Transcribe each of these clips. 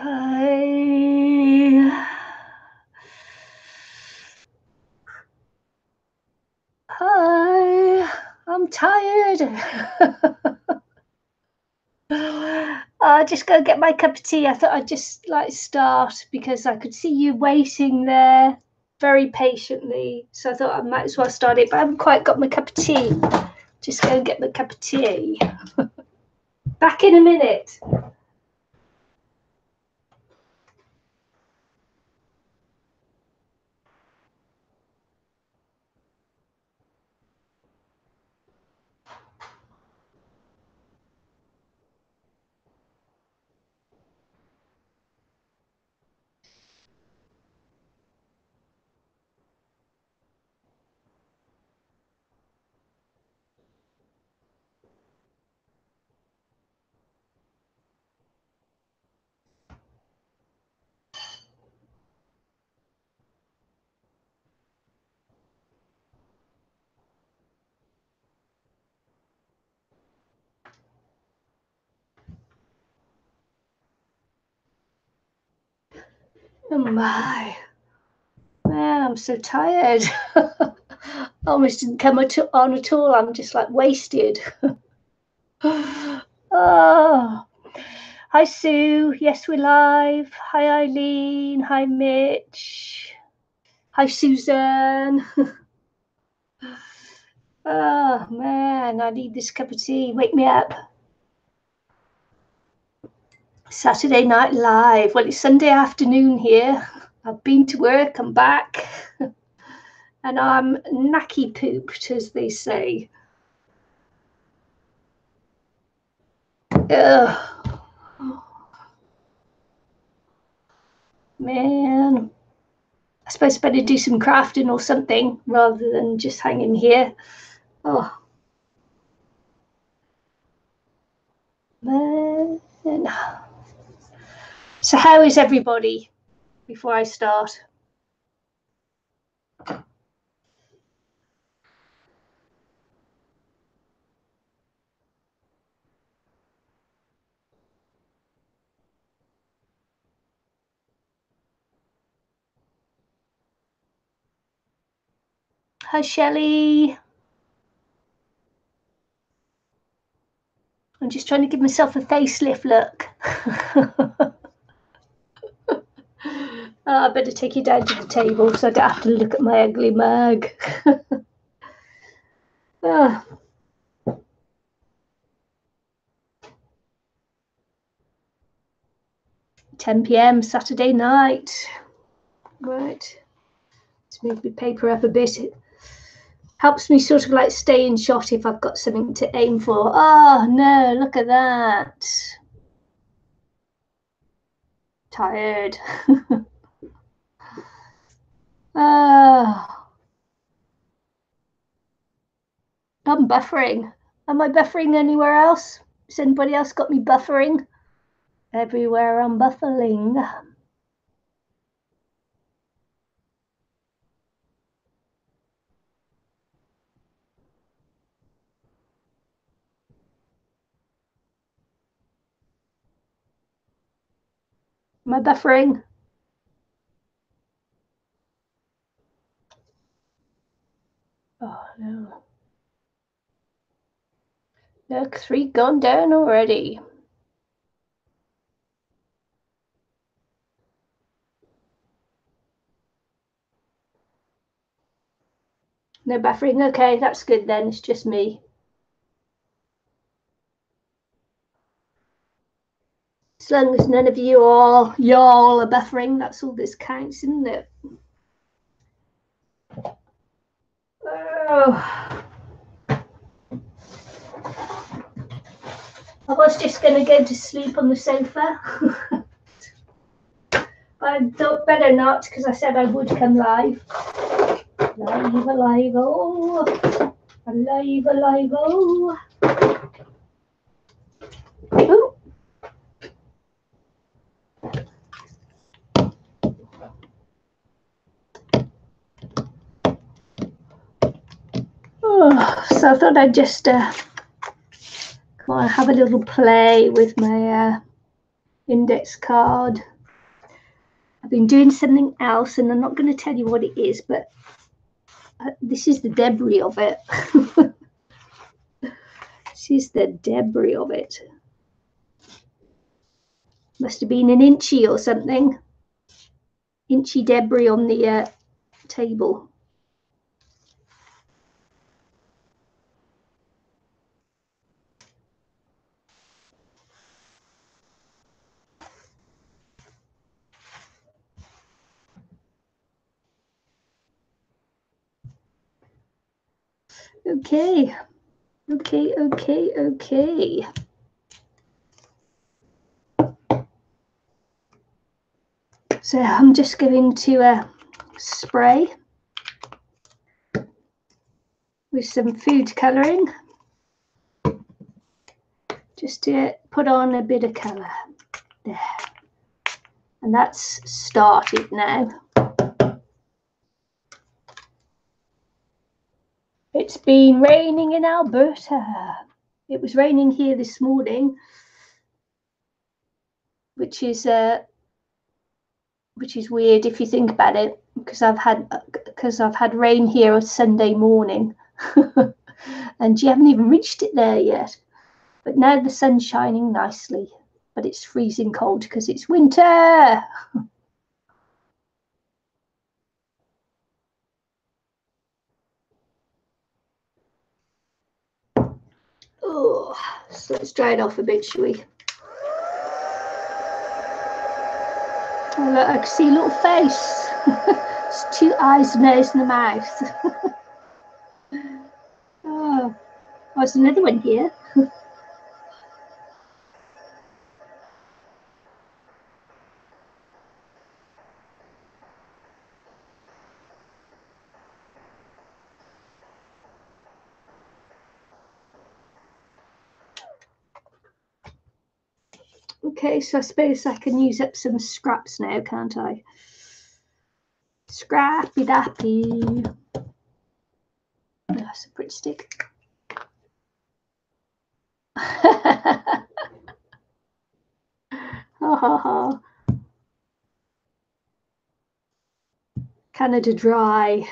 Hi, I'm tired. I'll just go get my cup of tea. I thought I'd just like start because I could see you waiting there very patiently. So I thought I might as well start it, but I haven't quite got my cup of tea. Just go and get my cup of tea. Back in a minute. Oh my. Man, I'm so tired. Almost didn't come on at all. I'm just like wasted. Oh. Hi, Sue. Yes, we're live. Hi, Eileen. Hi, Mitch. Hi, Susan. Oh, man, I need this cup of tea. Wake me up. Saturday Night Live. Well, it's Sunday afternoon here. I've been to work. I'm back. And I'm knacky pooped, as they say. Ugh. Man. I suppose I better do some crafting or something rather than just hanging here. Oh. Man. So how is everybody before I start? Hi, Shelley. I'm just trying to give myself a facelift look. I better take you down to the table so I don't have to look at my ugly mug. 10 p.m. Saturday night. Right. Let's move the paper up a bit. It helps me sort of like stay in shot if I've got something to aim for. Oh, no, look at that. Tired. I'm buffering. Am I buffering anywhere else? Has anybody else got me buffering? Everywhere I'm buffering. Am I buffering? Oh, no. Look, 3 gone down already. No buffering. Okay, that's good then. It's just me. As long as none of y'all are buffering, that's all this counts, isn't it? Oh. I was just going to go to sleep on the sofa. But I thought better not because I said I would come live. Alive, oh. Alive, oh. Ooh. Oh, so I thought I'd just come on, have a little play with my index card. I've been doing something else, and I'm not going to tell you what it is, but this is the debris of it. This is the debris of it. Must have been an inchy or something. Inchy debris on the table. Okay. So I'm just going to spray with some food colouring, just to put on a bit of colour there. And that's started now. It's been raining in Alberta. It was raining here this morning, which is weird if you think about it, because I've had rain here on Sunday morning, and you haven't even reached it there yet. But now the sun's shining nicely, but it's freezing cold because it's winter. Oh, so let's dry it off a bit, shall we? Oh, look, I can see a little face. It's 2 eyes, nose, and a mouth. Oh, there's another one here. Okay, so I suppose I can use up some scraps now, can't I? Scrappy dappy. Oh, that's a pretty stick. Ha ha ha. Canada Dry.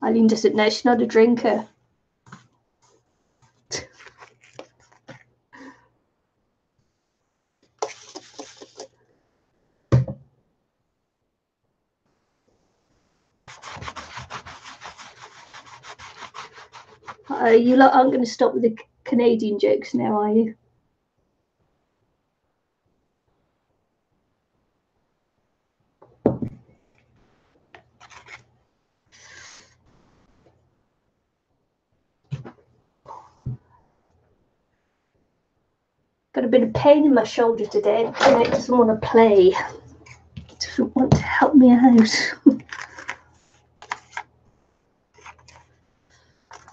Eileen doesn't know, she's not a drinker. You lot aren't going to stop with the Canadian jokes now, are you? Got a bit of pain in my shoulder today, and it doesn't want to play. It doesn't want to help me out.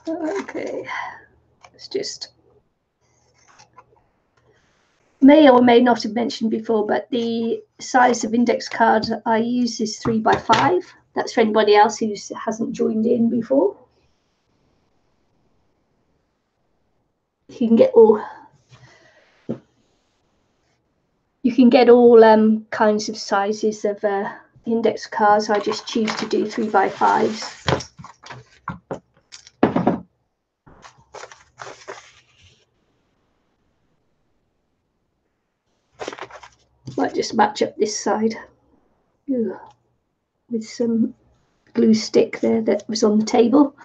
Okay, it's just, may or may not have mentioned before, but the size of index card I use is 3x5. That's for anybody else who hasn't joined in before. You can get all kinds of sizes of index cards. I just choose to do 3x5s. Might just match up this side. Ooh, with some glue stick there that was on the table.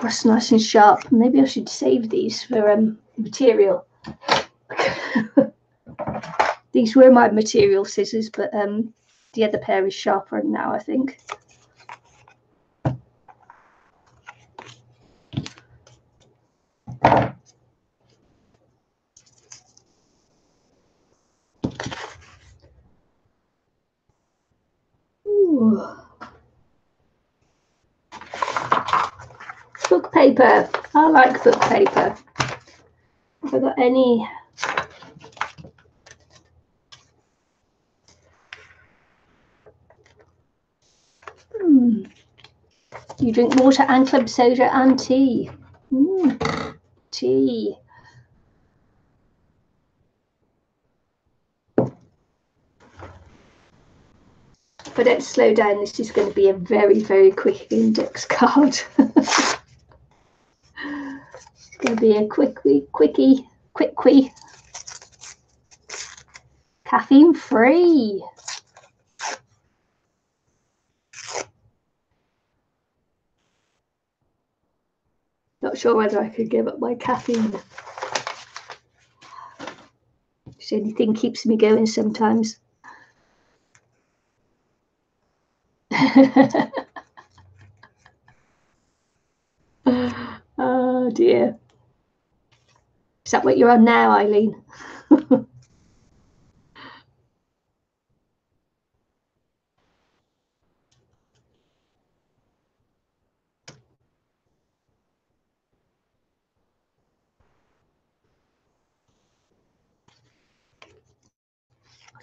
That's nice and sharp. Maybe I should save these for material. These were my material scissors, but the other pair is sharper now, I think. Ooh. Book paper. I like book paper. Have I got any? You drink water and club soda and tea. Tea. If I don't slow down, this is going to be a very, very quick index card. It's going to be a quickie. Caffeine free. Not sure whether I could give up my caffeine. Just anything keeps me going sometimes. Oh dear. Is that what you're on now, Eileen? I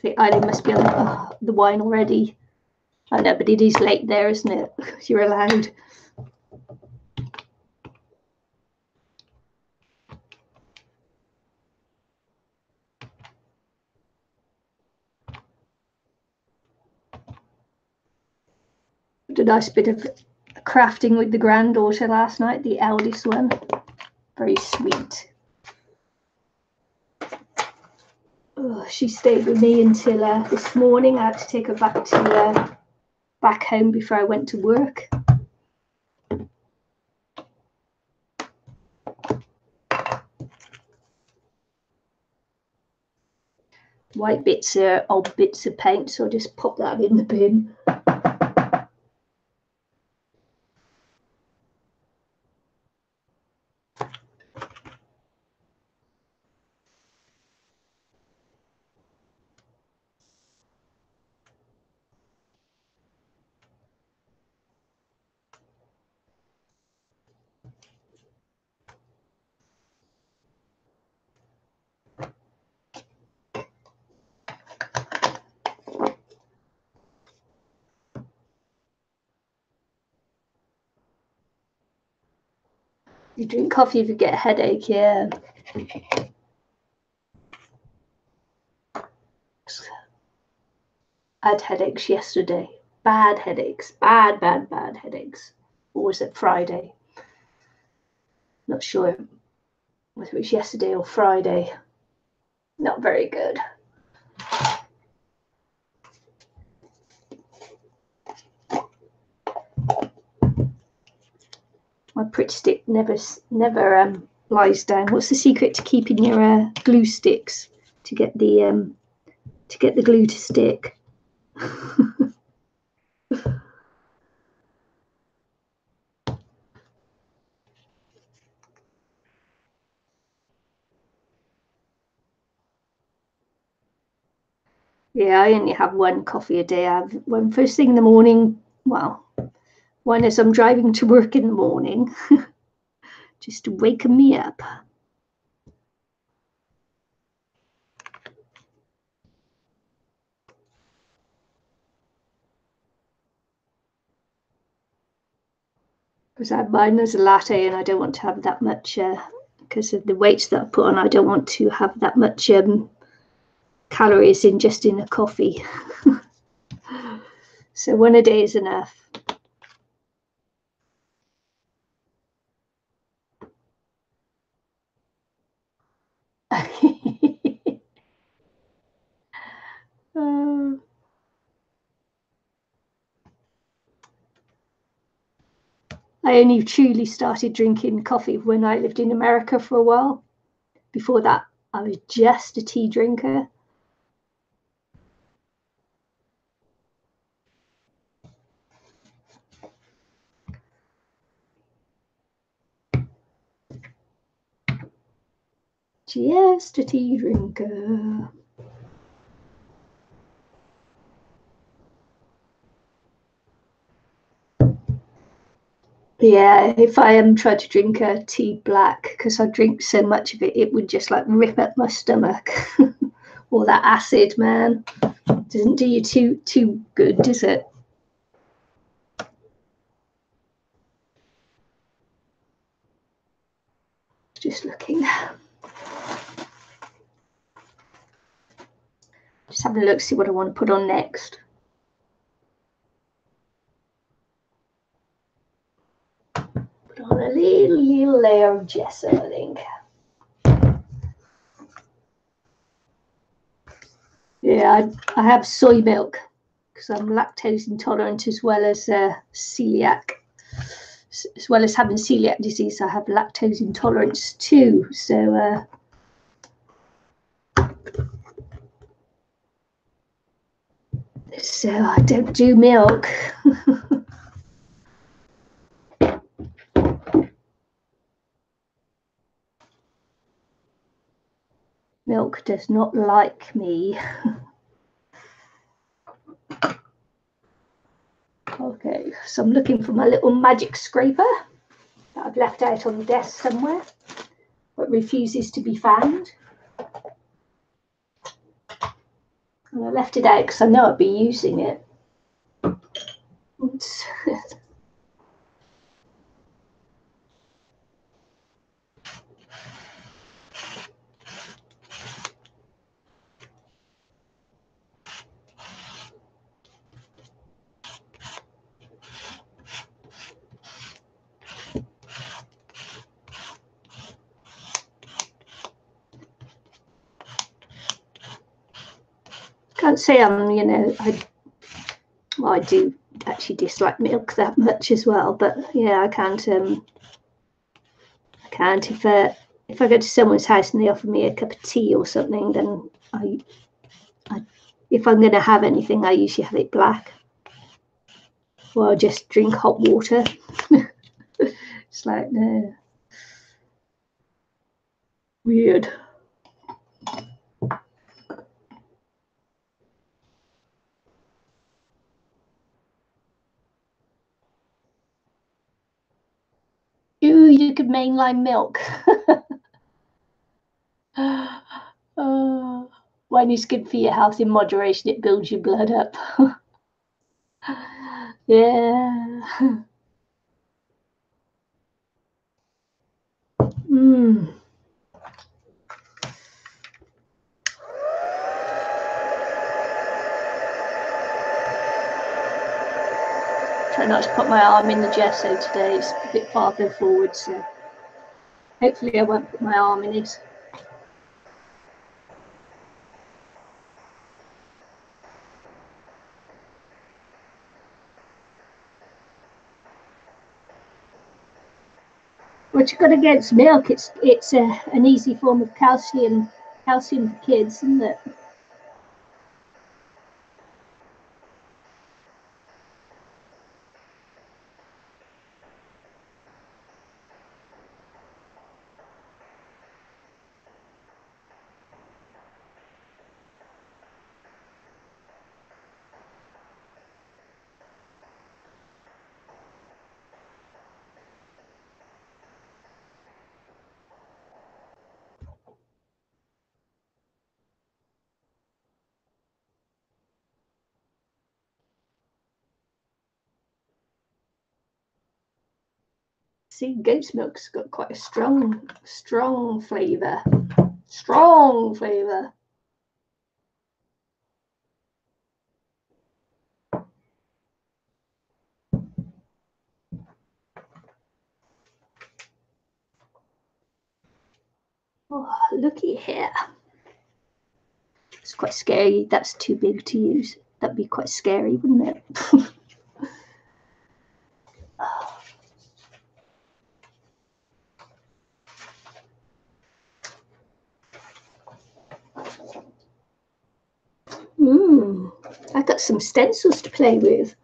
think Eileen must be on the wine already. I know, but it is late there, isn't it? You're allowed. Did a nice bit of crafting with the granddaughter last night, the eldest one. Very sweet. Oh, she stayed with me until this morning. I had to take her back home before I went to work. White bits are old bits of paint, so I'll just pop that in the bin. You drink coffee if you get a headache, yeah. I had headaches yesterday. Bad headaches. Bad headaches. Or was it Friday? Not sure whether it was yesterday or Friday. Not very good. My Pritt stick never lies down. What's the secret to keeping your glue sticks to get the glue to stick? Yeah, I only have one coffee a day. I have one first thing in the morning. Well, one as I'm driving to work in the morning, just to wake me up. Because I have mine as a latte, and I don't want to have that much because of the weight that I put on. I don't want to have that much calories in just in a coffee. So one a day is enough. I only truly started drinking coffee when I lived in America for a while. Before that, I was just a tea drinker. Just a tea drinker. Yeah, if I am trying to drink a tea black, because I drink so much of it, it would just like rip up my stomach. All that acid, man, doesn't do you too good, does it? Just looking. Just having a look, see what I want to put on next. Put on a little layer of gesso, I think. Yeah, I have soy milk because I'm lactose intolerant as well as celiac. As well as having celiac disease, I have lactose intolerance too. So I don't do milk. Milk does not like me. Okay, so I'm looking for my little magic scraper that I've left out on the desk somewhere, but refuses to be found. And I left it out because I know I'd be using it. Oops. Can't say I'm, I do actually dislike milk that much as well, but yeah, I can't if I go to someone's house and they offer me a cup of tea or something, then I if I'm going to have anything, I usually have it black, or I'll just drink hot water. It's like, no, weird. Ooh, you could mainline milk. Wine is good for your health in moderation. It builds your blood up. Yeah. Mm. Try not to put my arm in the gesso today. It's a bit farther forward, so hopefully I won't put my arm in it. What you got against milk? It's an easy form of calcium for kids, isn't it? See, goat's milk's got quite a strong flavour. Strong flavour. Oh, looky here. It's quite scary. That's too big to use. That'd be quite scary, wouldn't it? I got some stencils to play with.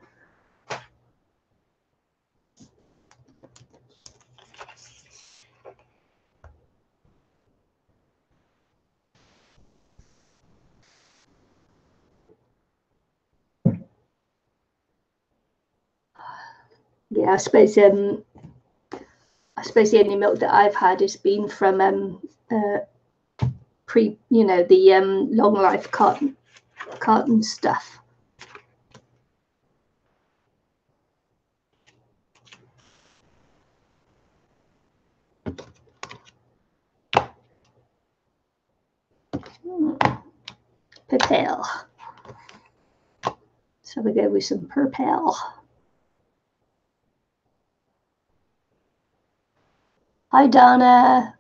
Yeah, I suppose suppose the only milk that I've had has been from the long life carton stuff. Purple. So we go with some purple. Hi, Donna.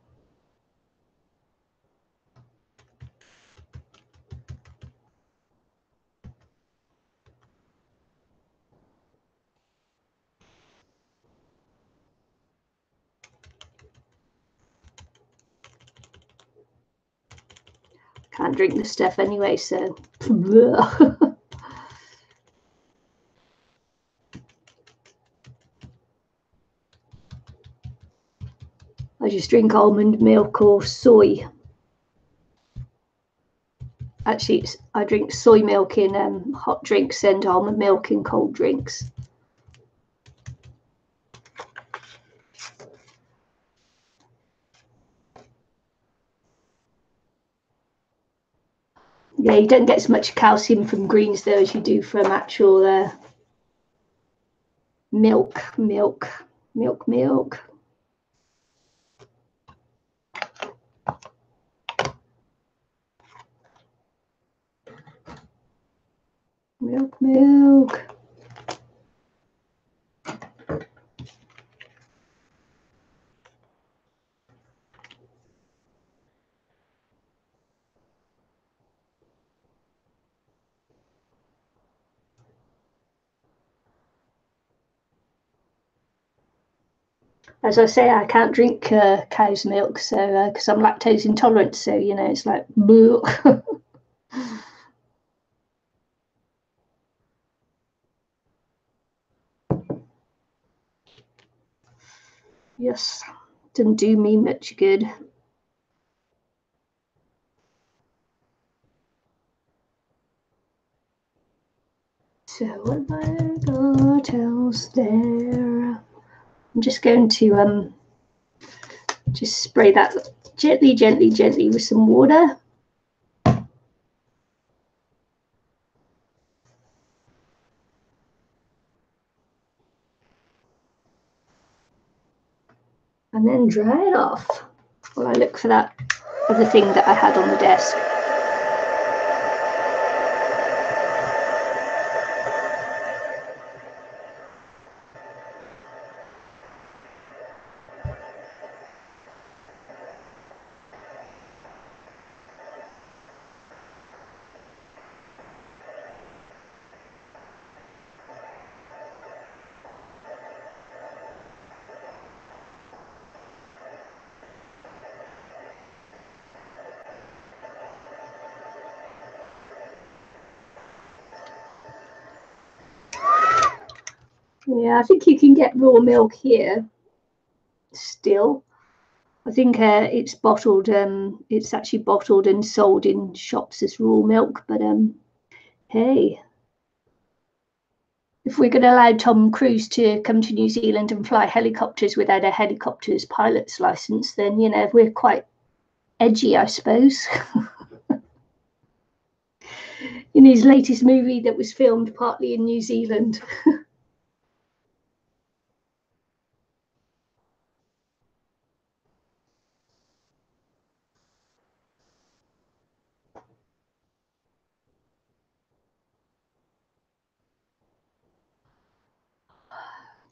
Can't drink the stuff anyway, so. I just drink almond milk or soy. Actually, I drink soy milk in hot drinks and almond milk in cold drinks. Yeah, you don't get as much calcium from greens though as you do from actual milk. As I say, I can't drink cow's milk, so because I'm lactose intolerant, so you know it's like yes, didn't do me much good. So what have I got else there? I'm just going to just spray that gently with some water. And then dry it off while I look for that other thing that I had on the desk. Yeah, I think you can get raw milk here still. I think it's bottled. It's actually bottled and sold in shops as raw milk. But hey, if we're going to allow Tom Cruise to come to New Zealand and fly helicopters without a helicopter's pilot's license, then you know we're quite edgy, I suppose. In his latest movie that was filmed partly in New Zealand.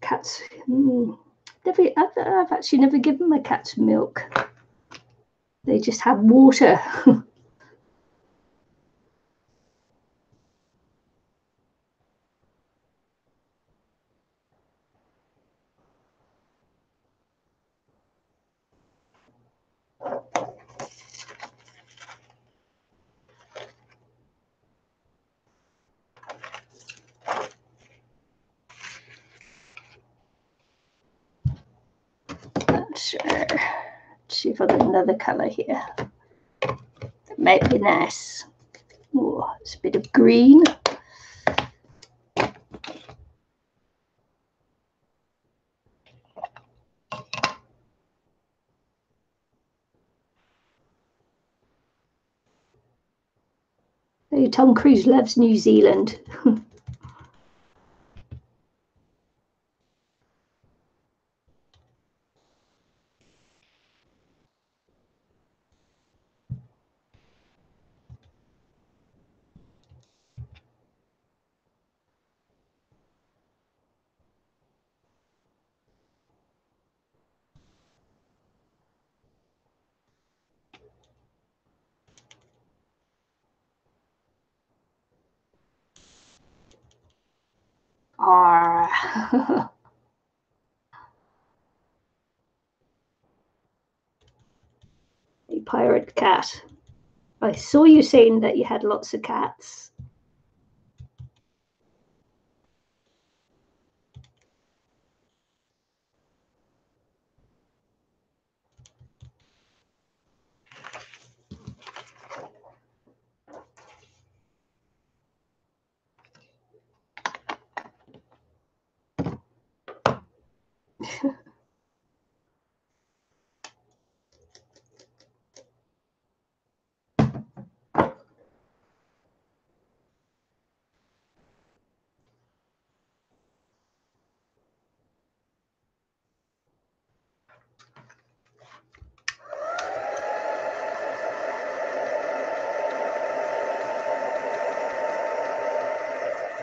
Cats. I've actually never given my cats milk. They just have water. Sure. Let's see if I've got another colour here. That might be nice. Oh, it's a bit of green. Apparently Tom Cruise loves New Zealand. Ah. A pirate cat. I saw you saying that you had lots of cats.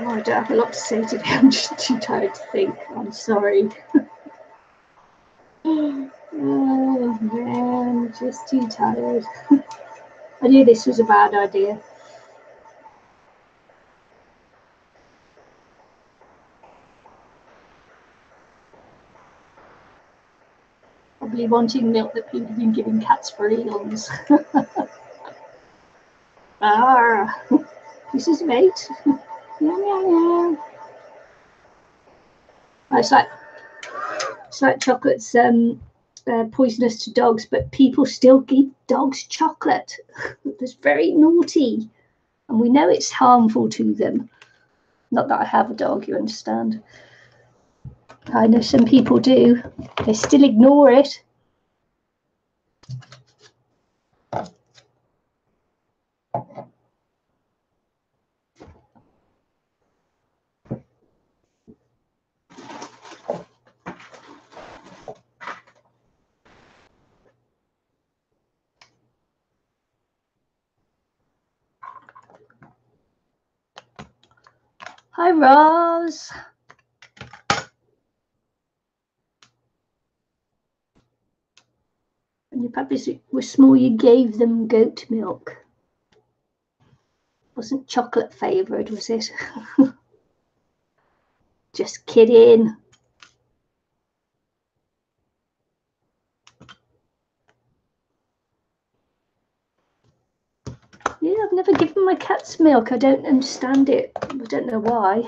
Oh, I don't have a lot to say today. I'm just too tired to think. I'm sorry. Oh man, just too tired. I knew this was a bad idea. Probably wanting milk that people have been giving cats for eons. Ah, this is mate. Yeah, yeah, yeah. It's like chocolate's poisonous to dogs, but people still give dogs chocolate. That's very naughty, and we know it's harmful to them. Not that I have a dog, you understand. I know some people do. They still ignore it. Hi, Roz. When your puppies were small, you gave them goat milk. Wasn't chocolate favoured, was it? Just kidding. Yeah, I've never given my cats milk. I don't understand it. I don't know why.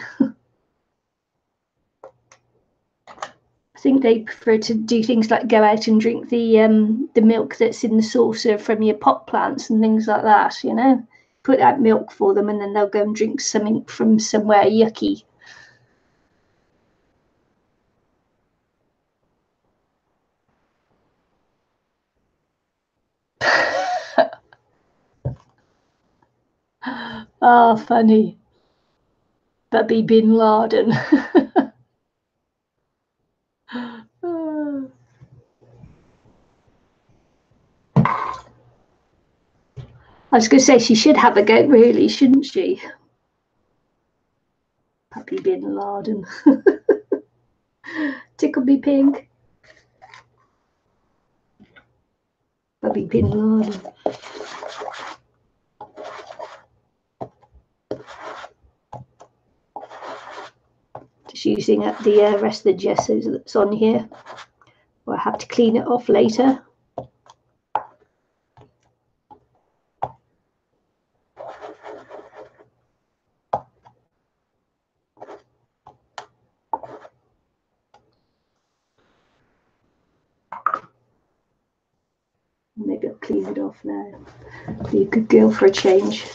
I think they prefer to do things like go out and drink the milk that's in the saucer from your pot plants and things like that, you know. Put out milk for them and then they'll go and drink something from somewhere yucky. Oh, funny. Bubby Bin Laden. I was going to say she should have a goat, really, shouldn't she? Puppy Bin Laden. Tickle me pink. Puppy Bin Laden. Just using up the rest of the gesso that's on here. I'll have to clean it off later. Maybe I'll clean it off now. Be a good girl for a change.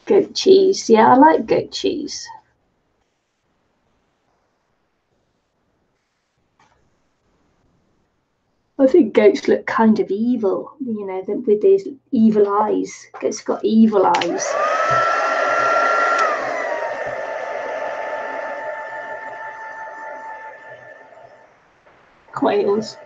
Goat cheese. Yeah, I like goat cheese. I think goats look kind of evil, you know, with these evil eyes. Goats got evil eyes. Quails.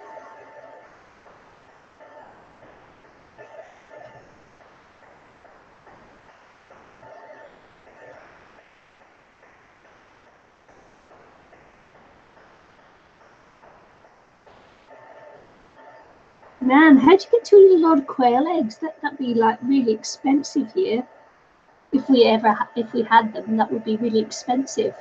Man, how'd you get 2 little odd quail eggs? That'd be like really expensive here. If we had them, that would be really expensive.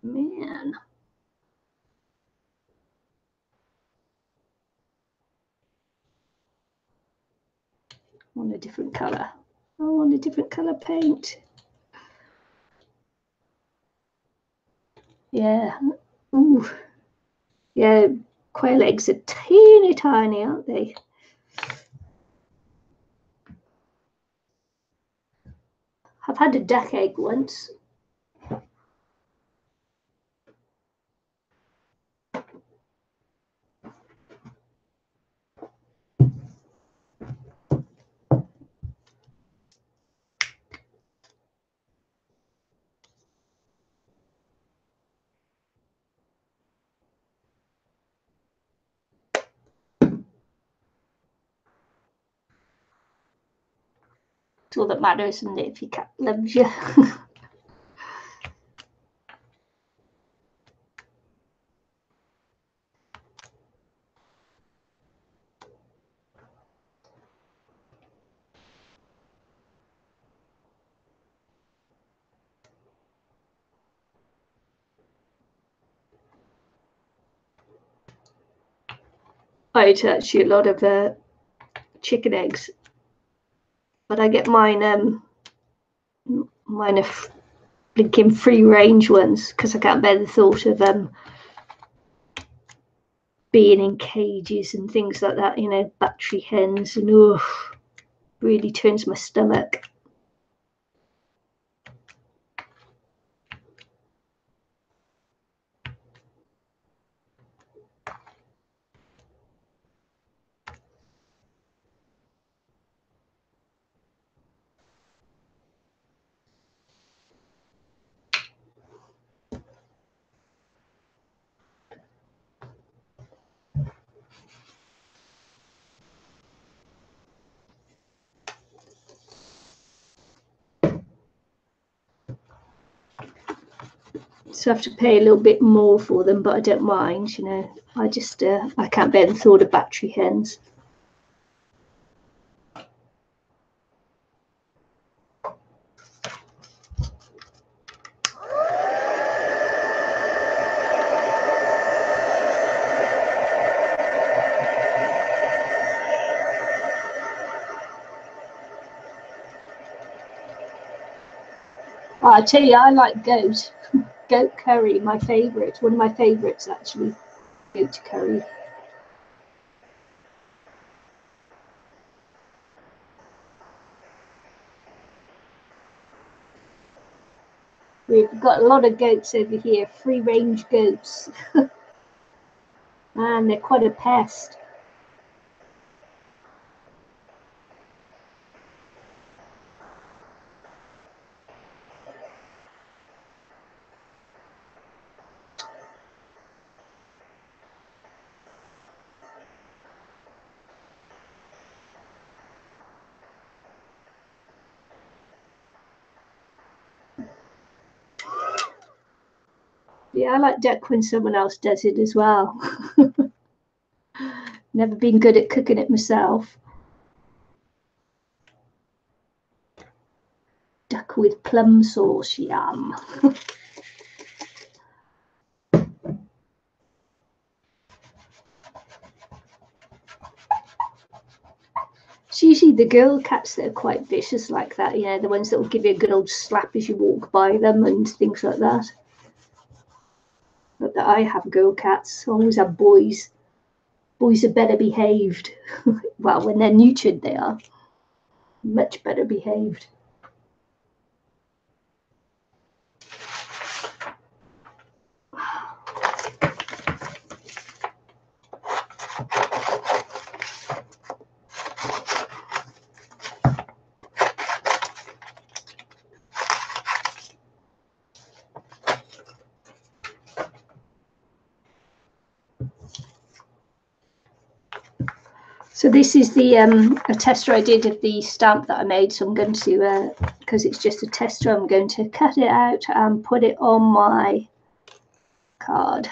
Man. I want a different colour. I want a different colour paint. Yeah. Ooh. Yeah, quail eggs are teeny tiny, aren't they? I've had a duck egg once. It's all that matters, isn't it, if your cat loves you? I eat actually a lot of chicken eggs, but I get mine are blinking free range ones because I can't bear the thought of being in cages and things like that, you know, battery hens, and really turns my stomach. So I have to pay a little bit more for them, but I don't mind, you know. I just I can't bear the thought of battery hens. Oh, I tell you, I like goat. Goat curry, my favourite. One of my favourites, actually. Goat curry. We've got a lot of goats over here, free-range goats. And they're quite a pest. Yeah, I like duck when someone else does it as well. Never been good at cooking it myself. Duck with plum sauce, yum. It's usually the girl cats that are quite vicious like that, you know, the ones that will give you a good old slap as you walk by them and things like that. Not that I have girl cats, I always have boys. Boys are better behaved. Well, when they're neutered, they are much better behaved. So this is the a tester I did of the stamp that I made. So I'm going to, because it's just a tester, I'm going to cut it out and put it on my card.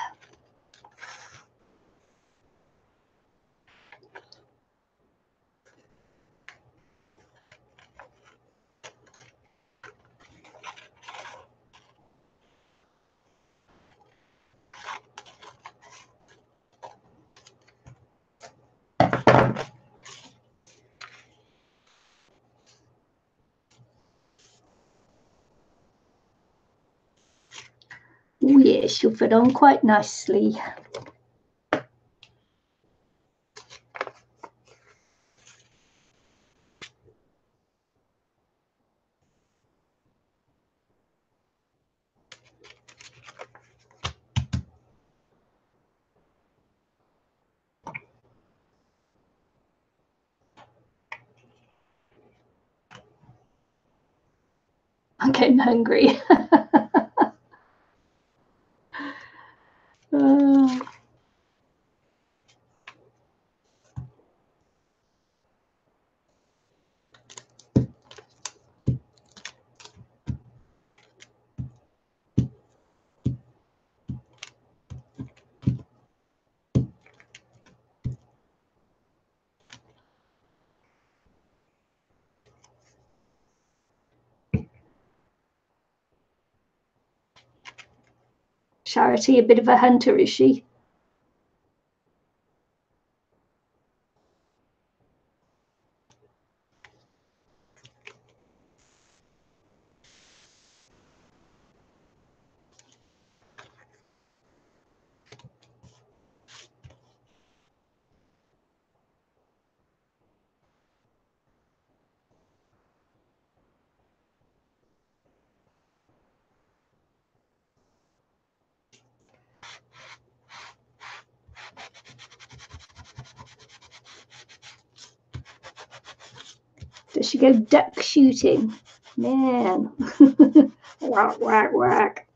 Oh yeah, she'll fit on quite nicely. I'm getting hungry. Charity, a bit of a hunter, is she? Does she go duck shooting? Man. Whack, whack, whack.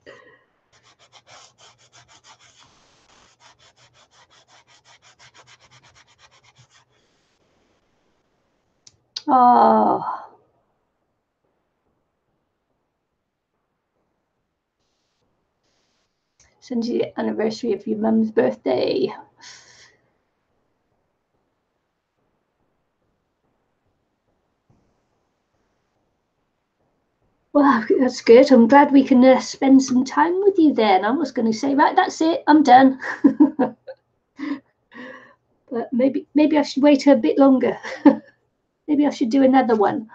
Oh. Since the anniversary of your mum's birthday. Well, that's good. I'm glad we can spend some time with you then. I was going to say, right, that's it. I'm done. But maybe I should wait a bit longer. Maybe I should do another one.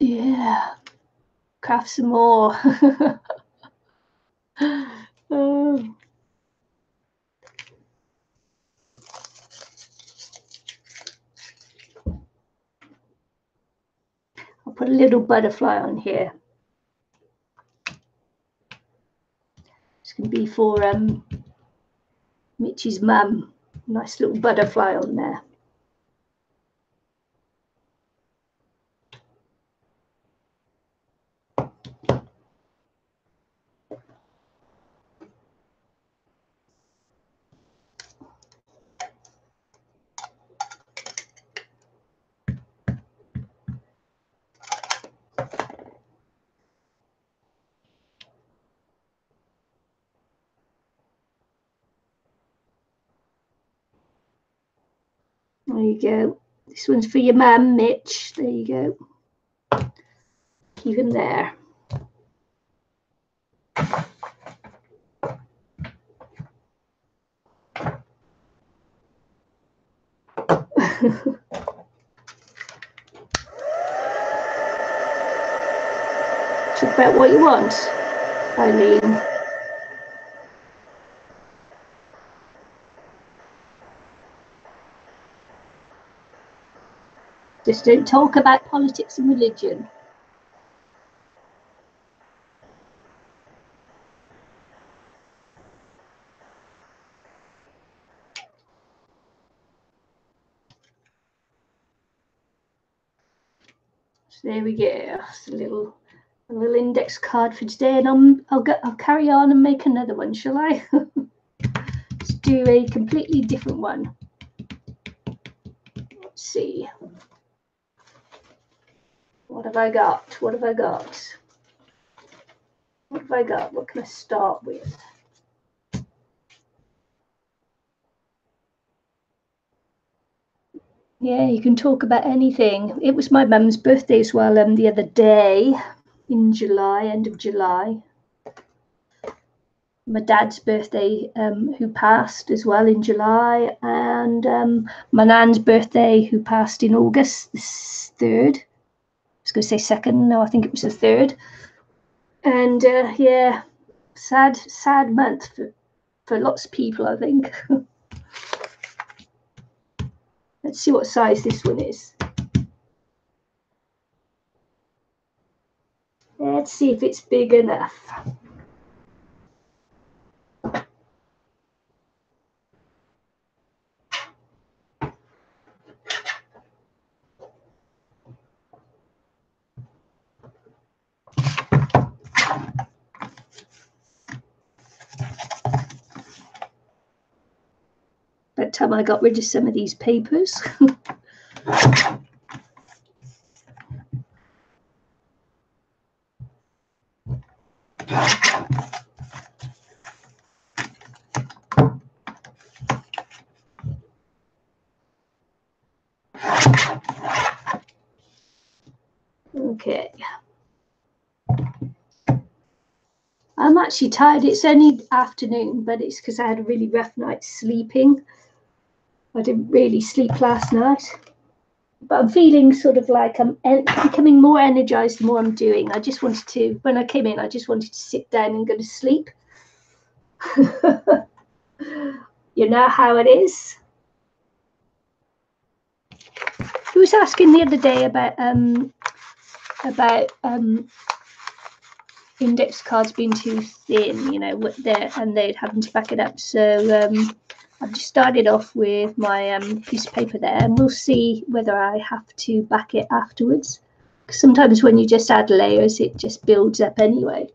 Yeah. Craft some more. Oh. I'll put a little butterfly on here. It's going to be for Mitch's mum. Nice little butterfly on there. There you go. This one's for your mum, Mitch. There you go. Keep him there. Talk about what you want, Eileen. Just don't talk about politics and religion. So there we go. It's a little index card for today, and I'll carry on and make another one, shall I? Let's do a completely different one. Let's see. What have I got? What have I got? What have I got? What can I start with? Yeah, you can talk about anything. It was my mum's birthday as well the other day in July, end of July. My dad's birthday, who passed as well in July, and my nan's birthday, who passed in August the 3rd. I was going to say 2nd. No, I think it was the 3rd. And yeah, sad month for lots of people, I think. Let's see what size this one is. Let's see if it's big enough. By the time I got rid of some of these papers. Okay. I'm actually tired. It's only afternoon, but it's because I had a really rough night sleeping. I didn't really sleep last night. But I'm feeling sort of like I'm becoming more energized the more I'm doing. I just wanted to, when I came in, I just wanted to sit down and go to sleep. You know how it is. Who was asking the other day about index cards being too thin, you know, and they'd having to back it up. So I've just started off with my piece of paper there, and we'll see whether I have to back it afterwards. Because sometimes when you just add layers, it just builds up anyway.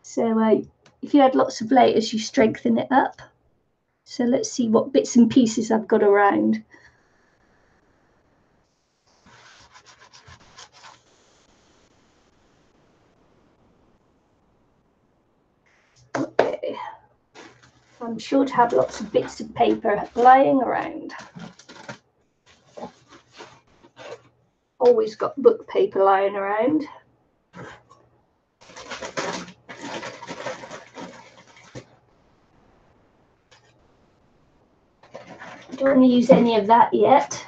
So if you add lots of layers, you strengthen it up. So let's see what bits and pieces I've got around. Okay. I'm sure to have lots of bits of paper lying around. Always got book paper lying around. I don't want to use any of that yet.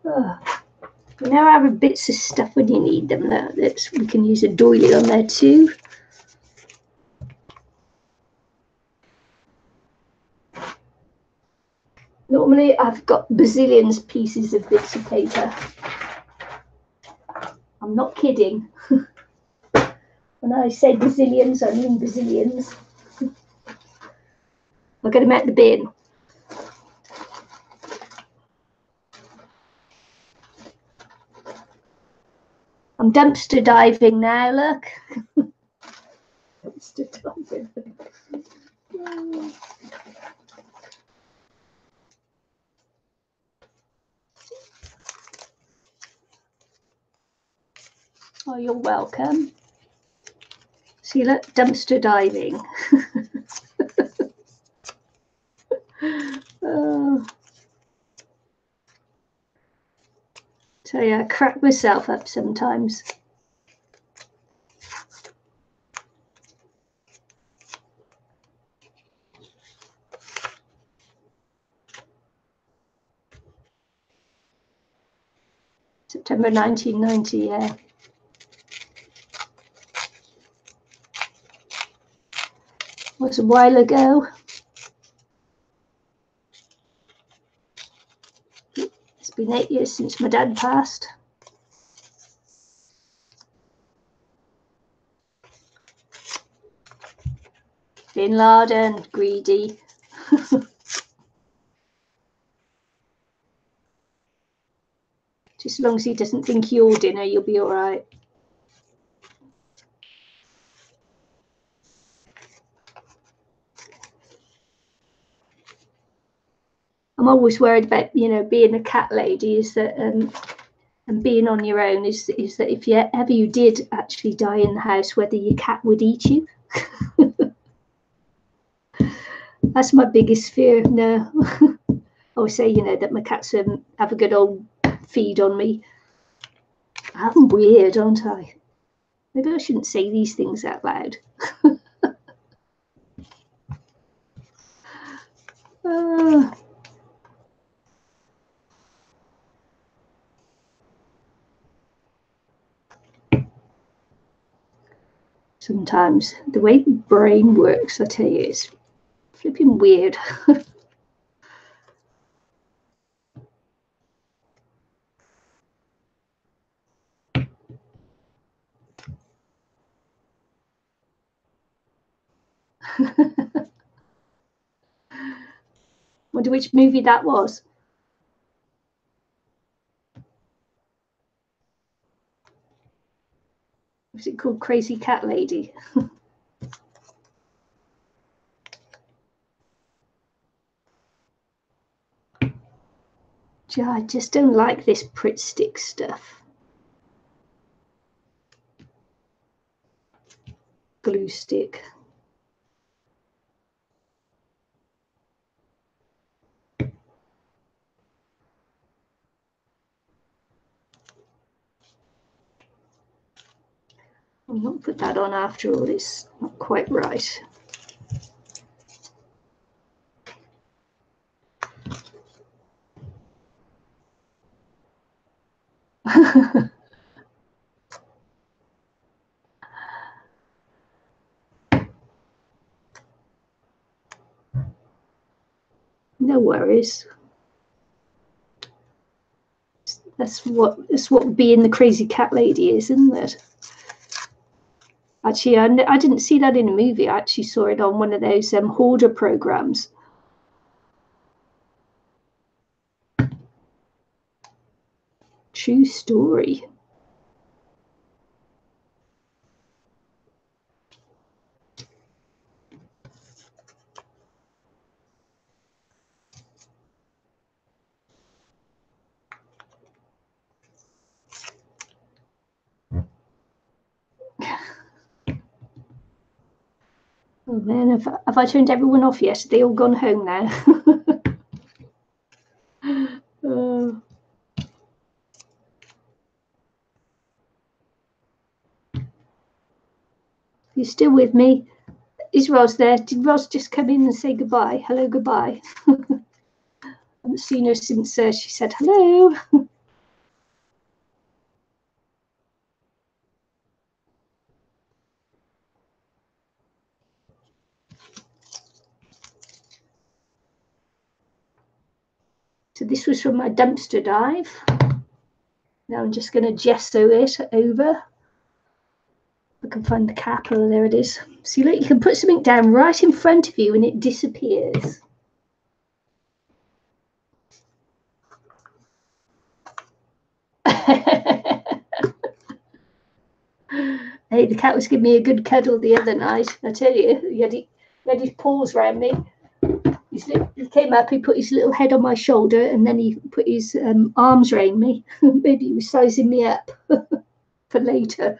Oh. You know, I have bits of stuff when you need them. We can use a doily on there too. Normally, I've got bazillions pieces of bits of paper. I'm not kidding. When I say bazillions, I mean bazillions. I'll get them out the bin. I'm dumpster diving now, look. Dumpster diving. Oh, you're welcome. See, look, dumpster diving. Oh. So yeah, I crack myself up sometimes. September 1990, yeah. Was a while ago. It's been 8 years since my dad passed. Bin Laden, greedy. Just as long as he doesn't think you're dinner, you'll be all right. I'm always worried about, being a cat lady, is that and being on your own is that if you did actually die in the house, whether your cat would eat you. That's my biggest fear. No. I always say, that my cats have a good old feed on me. I'm weird, aren't I? Maybe I shouldn't say these things out loud. Sometimes the way the brain works, I tell you, it's flipping weird. Wonder which movie that was. Was it called Crazy Cat Lady? I just don't like this Pritt stick stuff. Glue stick. I'll not put that on after all, it's not quite right. No worries. That's what being the crazy cat lady is, isn't it? Actually, I didn't see that in a movie. I actually saw it on one of those hoarder programs. True story. Oh man, have I turned everyone off yet? Are they all gone home now? You're still with me? Is Ros there? Did Ros just come in and say goodbye? Hello, goodbye. I haven't seen her since she said hello. So this was from my dumpster dive. Now I'm just going to gesso it over. I can find the cap. Oh, there it is. See, look, you can put something down right in front of you and it disappears. Hey, the cat was giving me a good cuddle the other night. I tell you, he had his paws around me. He came up, he put his little head on my shoulder, and then he put his arms around me. Maybe he was sizing me up for later.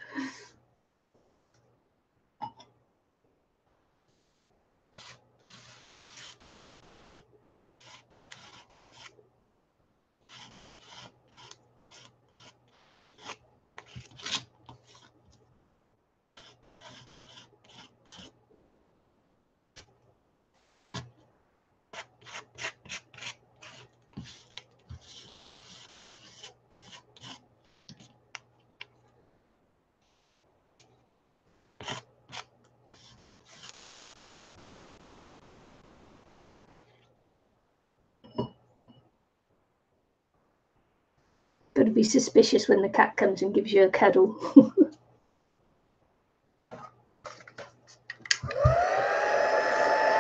Got to be suspicious when the cat comes and gives you a cuddle.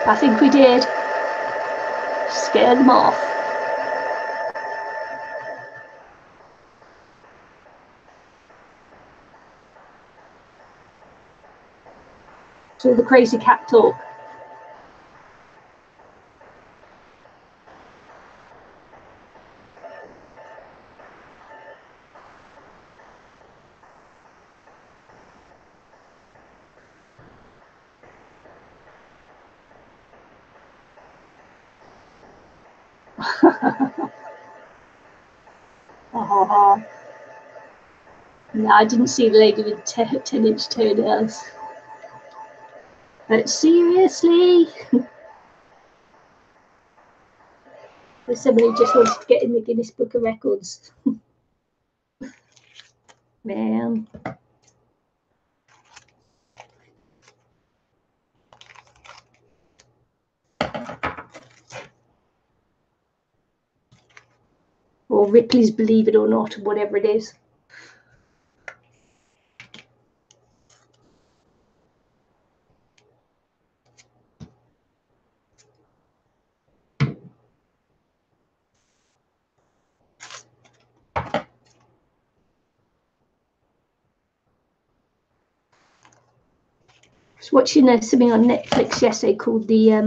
I think we did. Scare them off. So the crazy cat talk. No, I didn't see the lady with 10-inch toenails. But seriously? There's somebody who just wanted to get in the Guinness Book of Records. Man. Or Ripley's Believe It or Not, or whatever it is. I was watching something on Netflix yesterday called I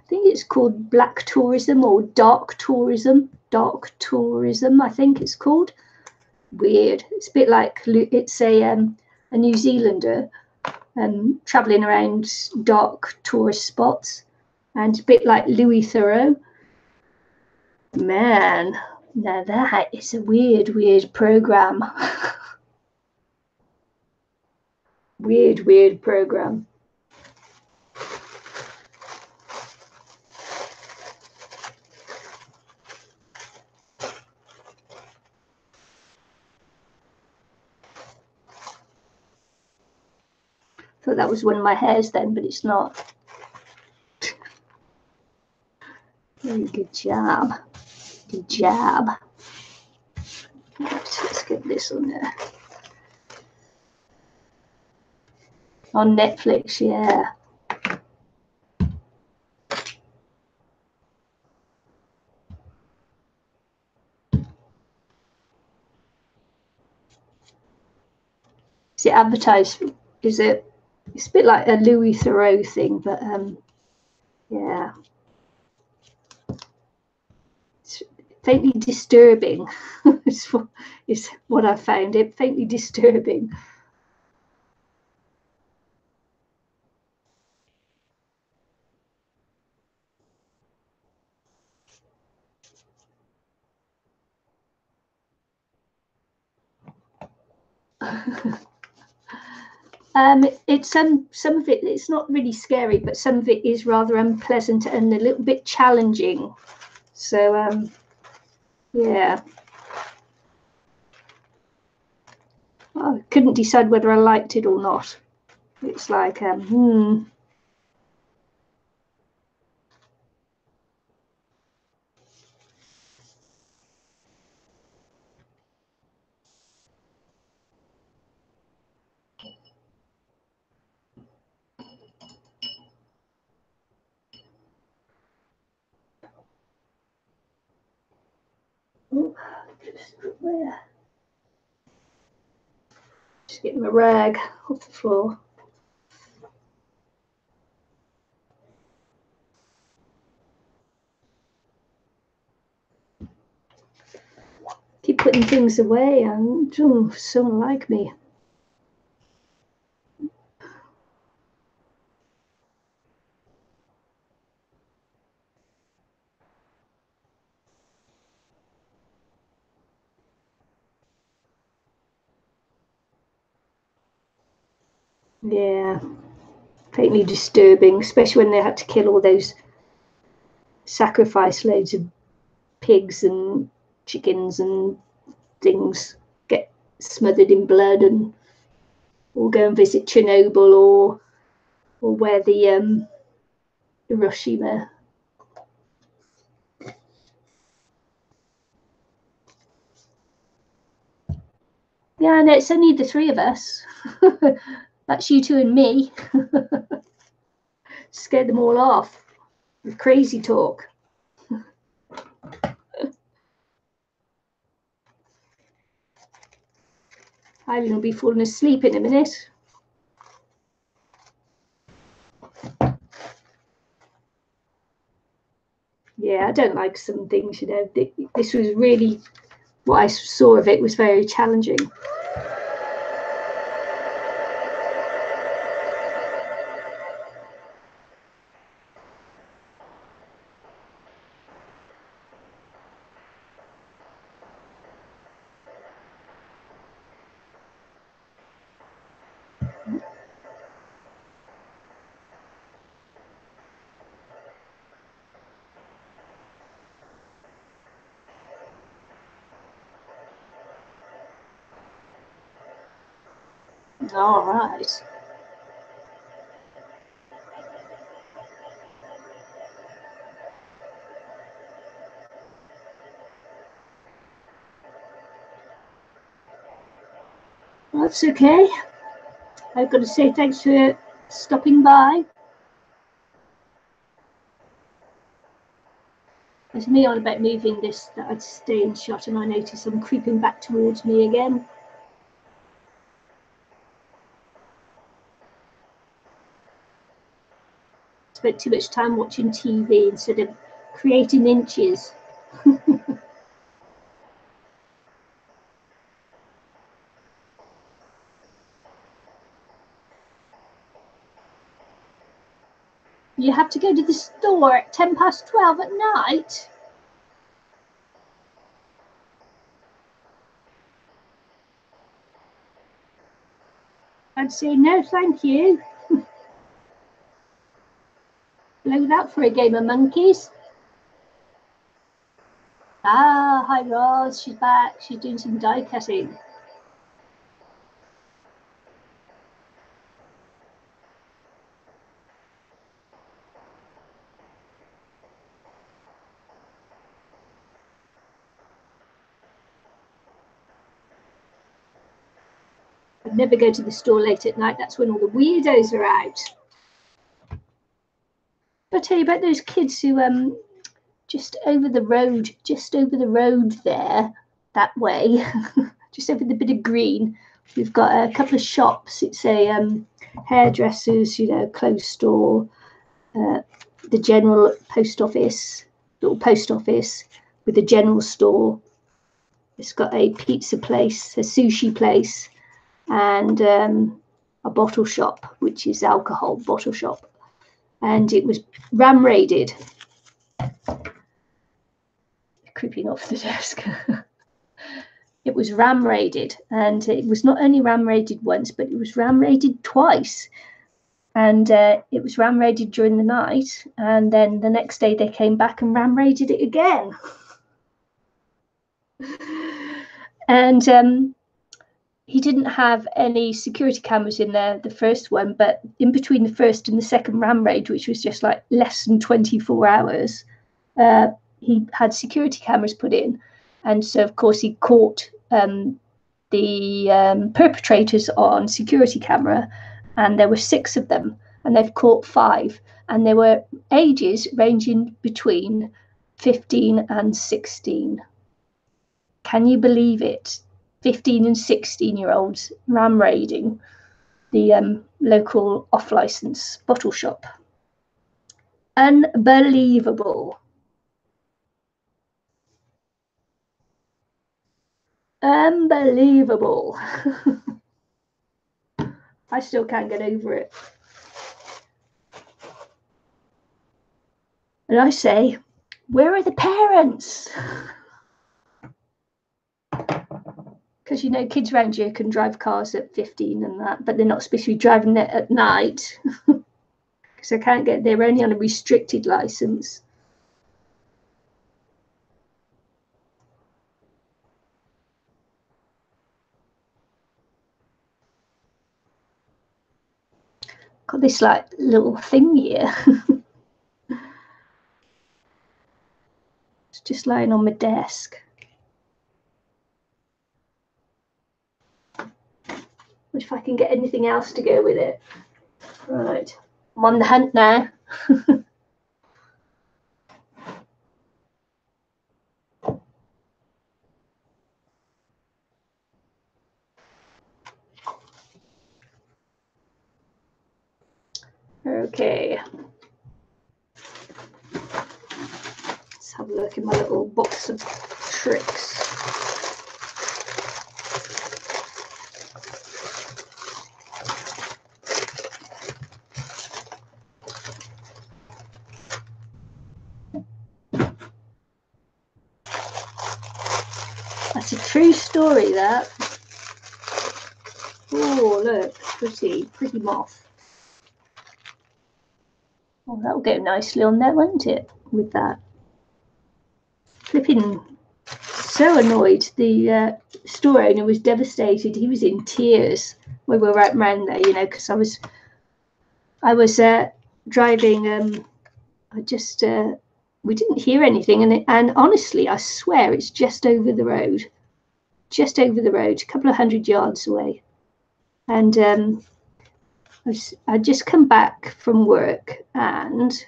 think it's called Black Tourism or Dark Tourism. Dark Tourism, I think it's called. Weird. It's a bit like it's a New Zealander traveling around dark tourist spots, and a bit like Louis Theroux. Man, now that is a weird program. weird program. Thought that was one of my hairs then, but it's not. Very good job. Good job. Right, let's get this on there. On Netflix, yeah. Is it advertised? Is it? It's a bit like a Louis Theroux thing, but yeah. It's faintly disturbing. is what I found it. Faintly disturbing. It's some of it. It's not really scary, but some of it is rather unpleasant and a little bit challenging. So yeah. I couldn't decide whether I liked it or not. It's like just getting my rag off the floor. Keep putting things away, and someone like me. Yeah, faintly disturbing, especially when they had to kill all those, sacrifice loads of pigs and chickens and things, get smothered in blood, and or go and visit Chernobyl or where the Hiroshima. Yeah, no, it's only the three of us. That's you two and me. Scared them all off with crazy talk. Eileen will be falling asleep in a minute. Yeah, I don't like some things, you know. This was really, what I saw of it was very challenging. All right. That's okay. I've got to say thanks for stopping by. There's me on about moving this, that I'd stay in shot, and I notice I'm creeping back towards me again. Spent too much time watching TV instead of creating inches. You have to go to the store at 12:10 at night. I'd say no, thank you. Blow that for a game of monkeys. Ah, hi Roz, she's back. She's doing some die cutting. I'd never go to the store late at night. That's when all the weirdos are out. I'll tell you about those kids who just over the road there, that way, just over the bit of green, we've got a couple of shops. It's a hairdressers, you know, clothes store, the general post office, little post office with a general store. It's got a pizza place, a sushi place, and a bottle shop, which is alcohol bottle shop. And it was ram raided. Creeping off the desk. It was ram raided, and it was not only ram raided once, but it was ram raided twice. And it was ram raided during the night, and then the next day they came back and ram raided it again. And he didn't have any security cameras in there, the first one, but in between the first and the second ram raid, which was just like less than 24 hours, he had security cameras put in. And so, of course, he caught the perpetrators on security camera, and there were 6 of them, and they've caught 5. And they were ages ranging between 15 and 16. Can you believe it? 15 and 16-year-olds ram raiding the local off-license bottle shop. Unbelievable. Unbelievable. I still can't get over it. And I say, where are the parents? Because, you know, kids around here can drive cars at 15 and that, but they're not supposed to be driving it at night. Because I can't get, they're only on a restricted license. Got this like little thing here. It's just lying on my desk. What if I can get anything else to go with it? Right, I'm on the hunt now. Okay. Let's have a look in my little box of tricks. That's a true story, that. Oh, look, pretty moth. Oh, that'll go nicely on there, won't it, with that? Flipping so annoyed. The store owner was devastated. He was in tears when we were right around there, you know, because I was driving. We didn't hear anything, and honestly, I swear it's just over the road, a couple of 100 yards away. And I'd just come back from work, and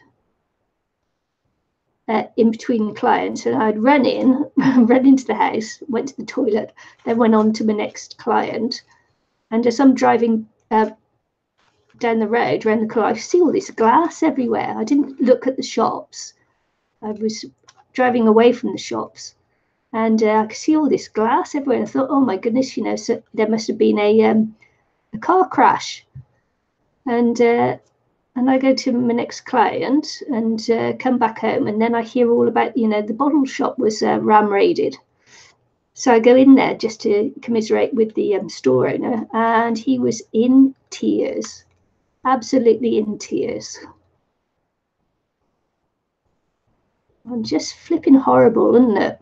in between clients, and I'd run into the house, went to the toilet, then went on to my next client. And as I'm driving down the road around the corner, I see all this glass everywhere. I didn't look at the shops. I was driving away from the shops, and I could see all this glass everywhere. And I thought, oh my goodness, you know, so there must have been a car crash. And I go to my next client and come back home, and then I hear all about, you know, the bottle shop was ram raided. So I go in there just to commiserate with the store owner, and he was in tears, absolutely in tears. And just flipping horrible, isn't it?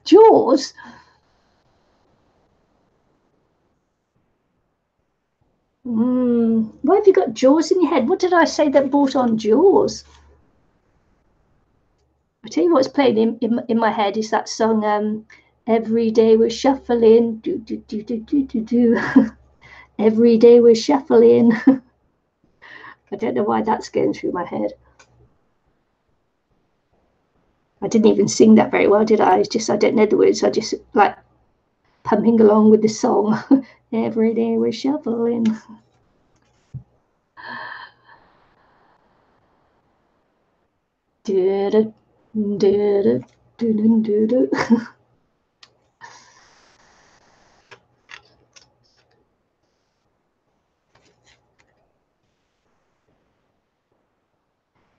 Jaws? Why have you got Jaws in your head? What did I say that brought on Jaws? I tell you what's playing in my head is that song, Every Day We're Shuffling, do, do, do, do, do, do, do. Every day we're shuffling. I don't know why that's going through my head. I didn't even sing that very well, did I? It's just, I don't know the words. I just like pumping along with the song. Every day we're shuffling. Do-do, do-do, do-do, do-do.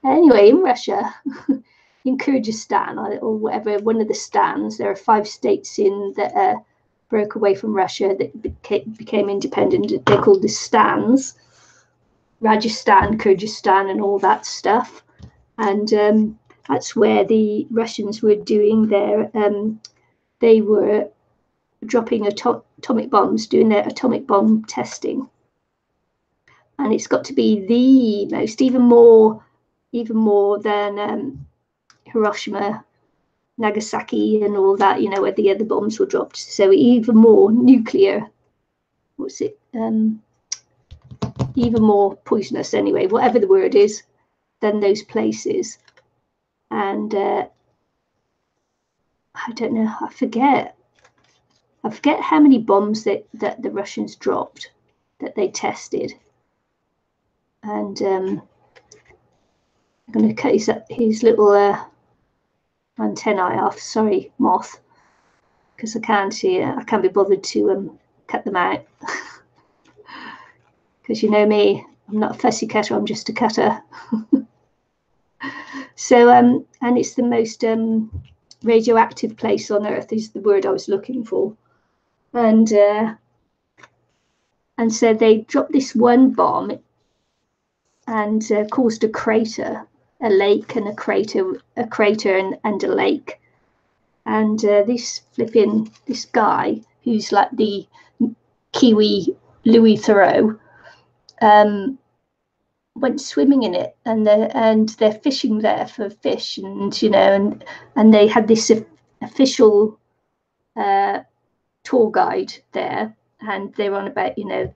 Anyway, in Russia, in Kyrgyzstan or whatever, one of the stans, there are 5 states in that broke away from Russia that became independent. They're called the stans, Rajasthan, Kyrgyzstan, and all that stuff. And that's where the Russians were doing their, they were dropping atomic bombs, doing their atomic bomb testing. And it's got to be the most, even more than Hiroshima, Nagasaki, and all that, you know, where the other bombs were dropped. So even more nuclear, even more poisonous anyway, whatever the word is, than those places. And I don't know, I forget how many bombs that the Russians dropped, that they tested. And I'm going to cut his little antennae off. Sorry, moth, because I can't be bothered to cut them out. Because you know me, I'm not a fussy cutter, I'm just a cutter. So and it's the most radioactive place on Earth is the word I was looking for. And so they dropped this one bomb and caused a crater, a lake, and a crater, and a lake. And this guy, who's like the Kiwi Louis Theroux, went swimming in it, and they're fishing there for fish, and you know, and they had this official tour guide there, and they were on about, you know,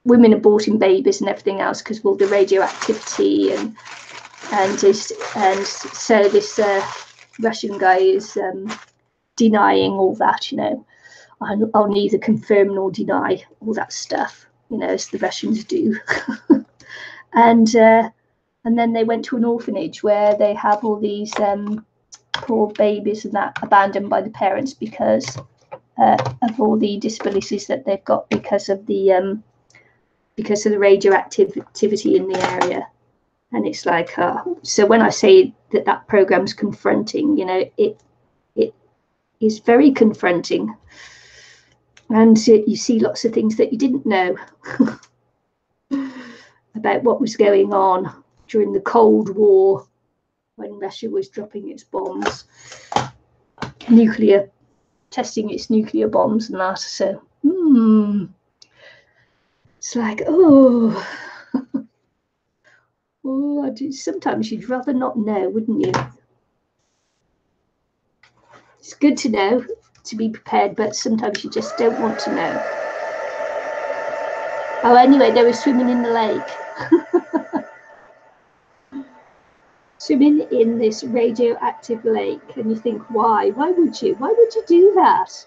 women aborting babies and everything else because of all the radioactivity, and so this Russian guy is denying all that, you know. I'll neither confirm nor deny all that stuff, you know, as the Russians do. And then they went to an orphanage where they have all these poor babies and that abandoned by the parents because of all the disabilities that they've got because of the radioactivity in the area. And it's like, so when I say that program's confronting, you know, it is very confronting, and you see lots of things that you didn't know about what was going on during the Cold War when Russia was dropping its bombs, testing its nuclear bombs and that. So it's like, oh, sometimes you'd rather not know, wouldn't you? It's good to know, to be prepared, but sometimes you just don't want to know. Oh, anyway, they were swimming in the lake. Swimming in this radioactive lake, and you think, why? Why would you? Why would you do that?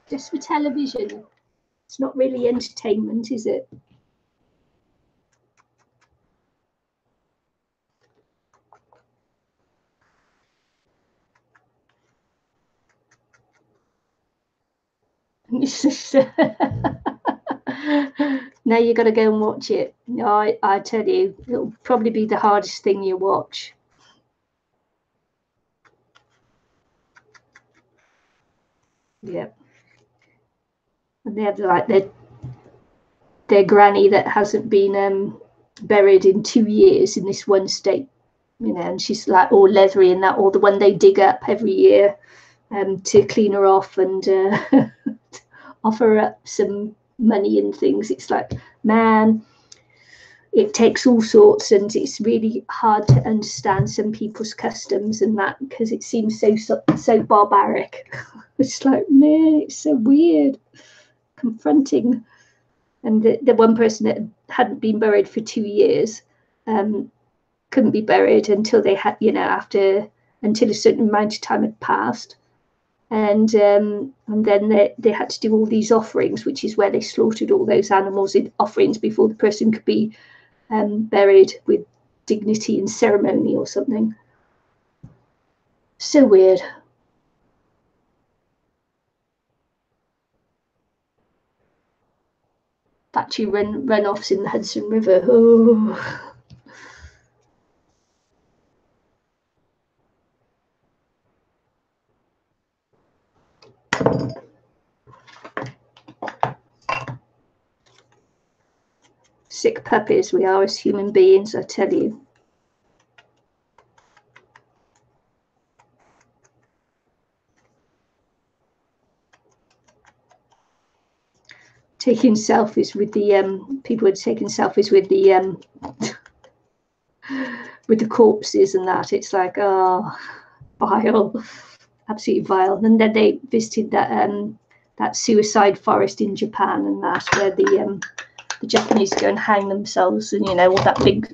Just for television. It's not really entertainment, is it? Now you got to go and watch it. I tell you, it'll probably be the hardest thing you watch. Yeah. And they have like their granny that hasn't been buried in 2 years in this one state, you know, and she's like all leathery and that, or the one they dig up every year to clean her off and offer up some money and things. It's like, man, it takes all sorts, and it's really hard to understand some people's customs and that because it seems so barbaric. It's like, man, it's so weird, confronting. And the one person that hadn't been buried for 2 years couldn't be buried until they had, you know, until a certain amount of time had passed. And then they had to do all these offerings, which is where they slaughtered all those animals in offerings before the person could be buried with dignity and ceremony or something. So weird. Factory runoffs in the Hudson River. Oh. Sick puppies we are as human beings, I tell you. Taking selfies with the people had taken selfies with the corpses and that. It's like, oh, vile, absolutely vile. And then they visited that suicide forest in Japan and that, where the Japanese go and hang themselves, and you know, all that big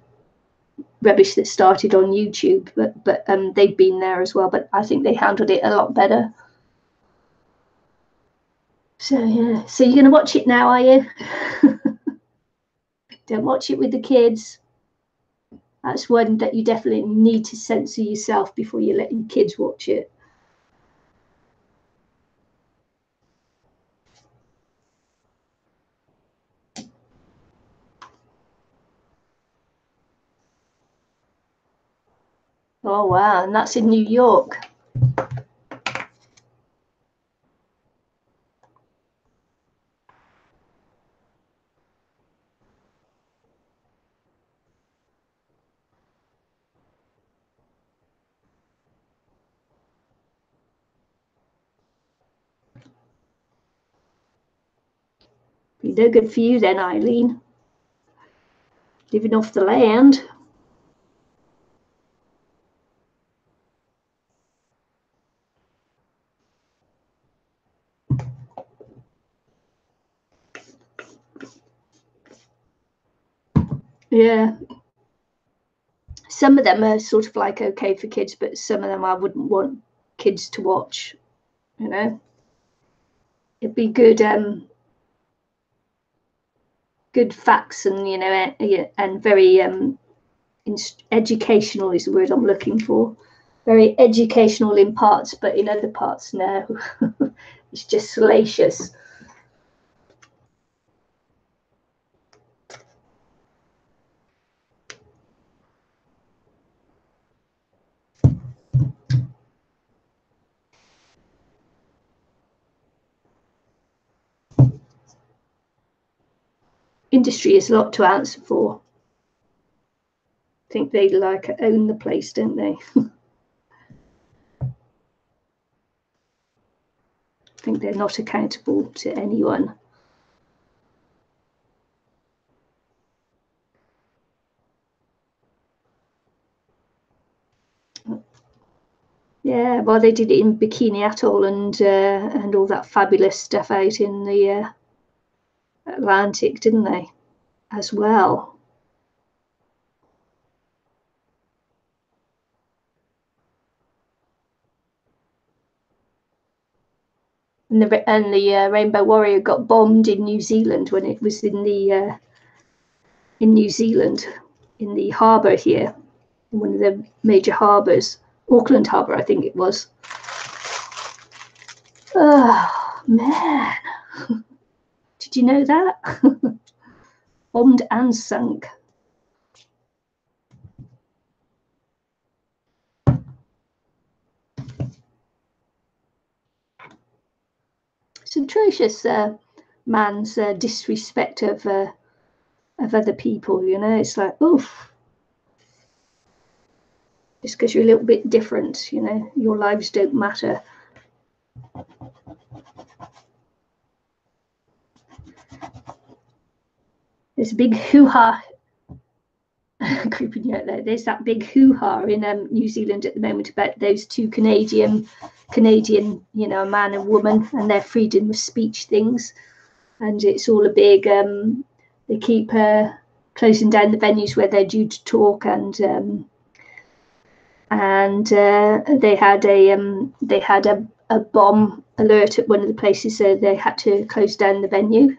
rubbish that started on YouTube. But they've been there as well. But I think they handled it a lot better. So yeah, so you're gonna watch it now, are you? Don't watch it with the kids. That's one that you definitely need to censor yourself before you let your kids watch it. Oh wow, and that's in New York. Be no good for you then, Eileen. Living off the land. Yeah. Some of them are sort of like okay for kids, but some of them I wouldn't want kids to watch, you know. It'd be good good facts and, you know, and very educational is the word I'm looking for. Very educational in parts, but in other parts, no. It's just salacious. Industry is a lot to answer for. I think they like own the place, don't they? I think they're not accountable to anyone. Yeah, well, they did it in Bikini Atoll and all that fabulous stuff out in the Atlantic, didn't they? As well. And the Rainbow Warrior got bombed in New Zealand when it was in New Zealand, in the harbour here, in one of the major harbours, Auckland Harbour, I think it was. Oh man, did you know that? Bombed and sunk. It's atrocious, man's disrespect of other people. You know, it's like, oof. Just because you're a little bit different, you know, your lives don't matter. There's a big hoo-ha creeping you out there. There's that big hoo-ha in New Zealand at the moment about those two Canadian, you know, man and woman, and their freedom of speech things. And it's all a big. They keep closing down the venues where they're due to talk, and they had a bomb alert at one of the places, so they had to close down the venue.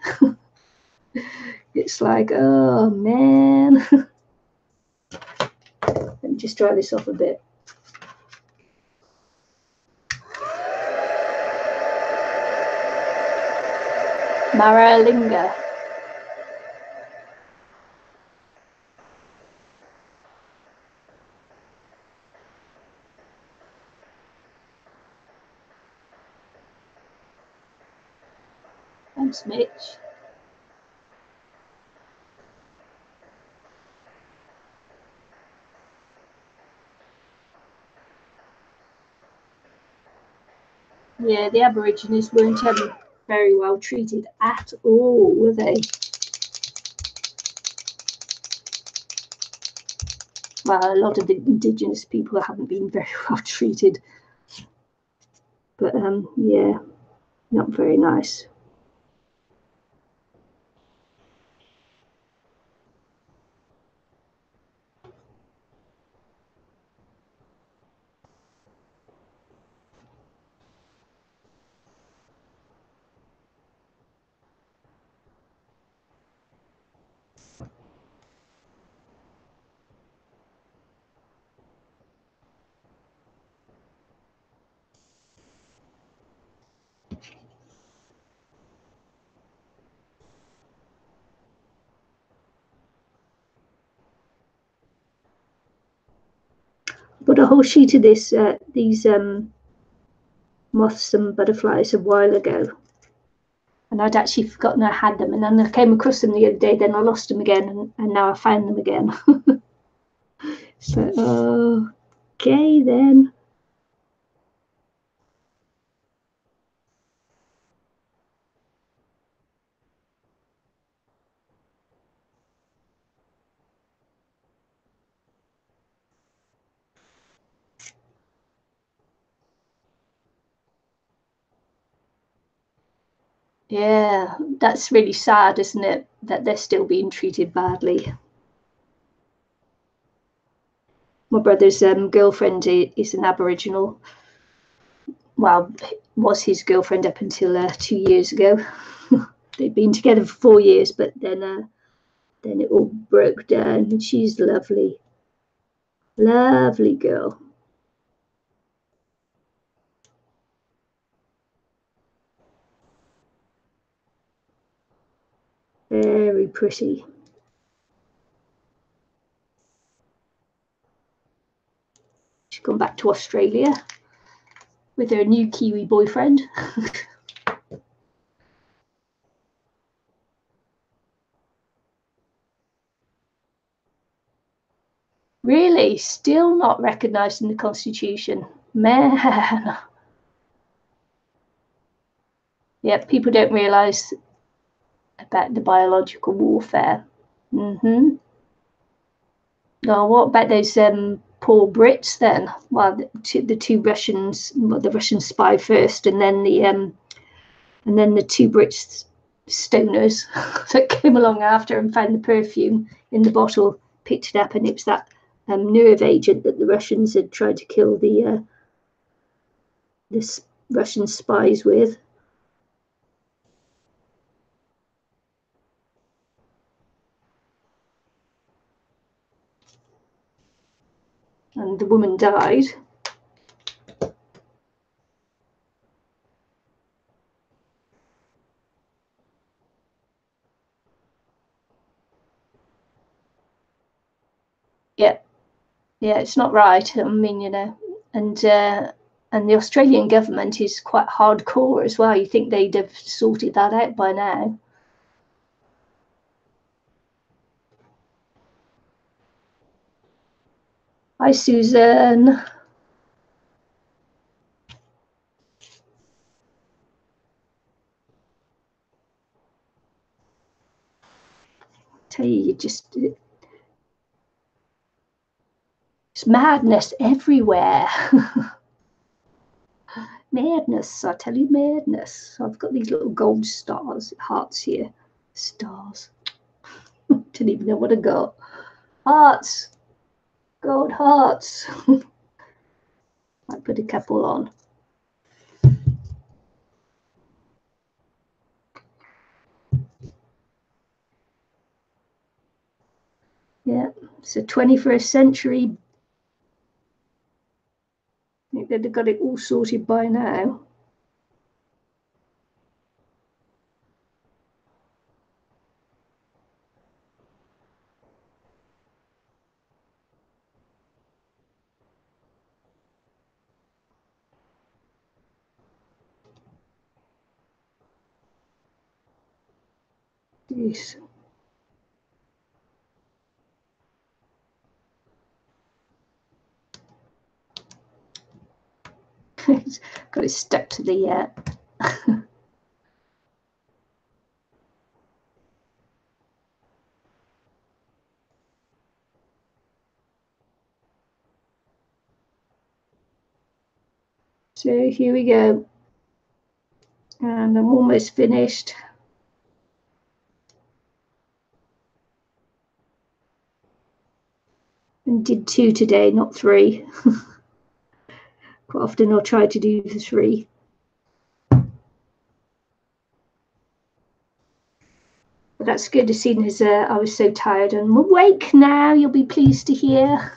It's like, oh man. Let me just dry this off a bit. Maralinga. Thanks, Mitch. Yeah, the Aborigines weren't very well treated at all, were they? Well, a lot of the indigenous people haven't been very well treated. But yeah, not very nice. Got a whole sheet of these moths and butterflies a while ago, and I'd actually forgotten I had them, and then I came across them the other day, then I lost them again, and now I found them again. So okay then. Yeah, that's really sad, isn't it? That they're still being treated badly. My brother's girlfriend is an Aboriginal. Well, was his girlfriend up until 2 years ago. They'd been together for 4 years, but then it all broke down. And she's lovely, lovely girl. Very pretty. She's gone back to Australia with her new Kiwi boyfriend. Really, still not recognised in the Constitution. Man. Yeah, people don't realise about the biological warfare. Mm-hmm. Oh, what about those poor Brits then? Well, the two Russians, well, the Russian spy first, and then the two Brits stoners that came along after and found the perfume in the bottle, picked it up, and it was that nerve agent that the Russians had tried to kill the Russian spies with. And the woman died. Yeah, yeah, it's not right. I mean, and the Australian government is quite hardcore as well. You think they'd have sorted that out by now? Hi, Susan. Tell you just it's madness everywhere. Madness, I tell you, madness. I've got these little gold stars, hearts here. Stars. Didn't even know what I got. Hearts. Gold hearts. I put a couple on. Yeah, it's a 21st century. I think they'd have got it all sorted by now. Jeez. Got it stuck to the So here we go. And I'm almost finished. And did 2 today, not 3. Quite often I'll try to do the 3. But that's good, as soon as I was so tired. I'm awake now, you'll be pleased to hear.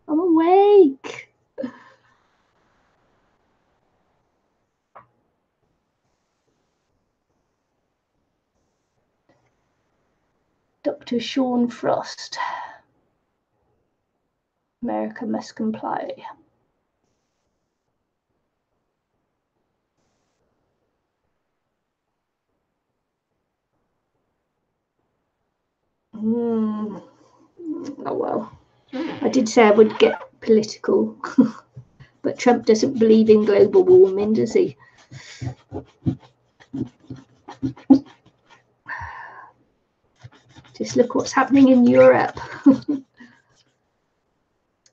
I'm awake. Dr. Sean Frost. America must comply. Oh well. I did say I would get political. But Trump doesn't believe in global warming, does he? Just look what's happening in Europe.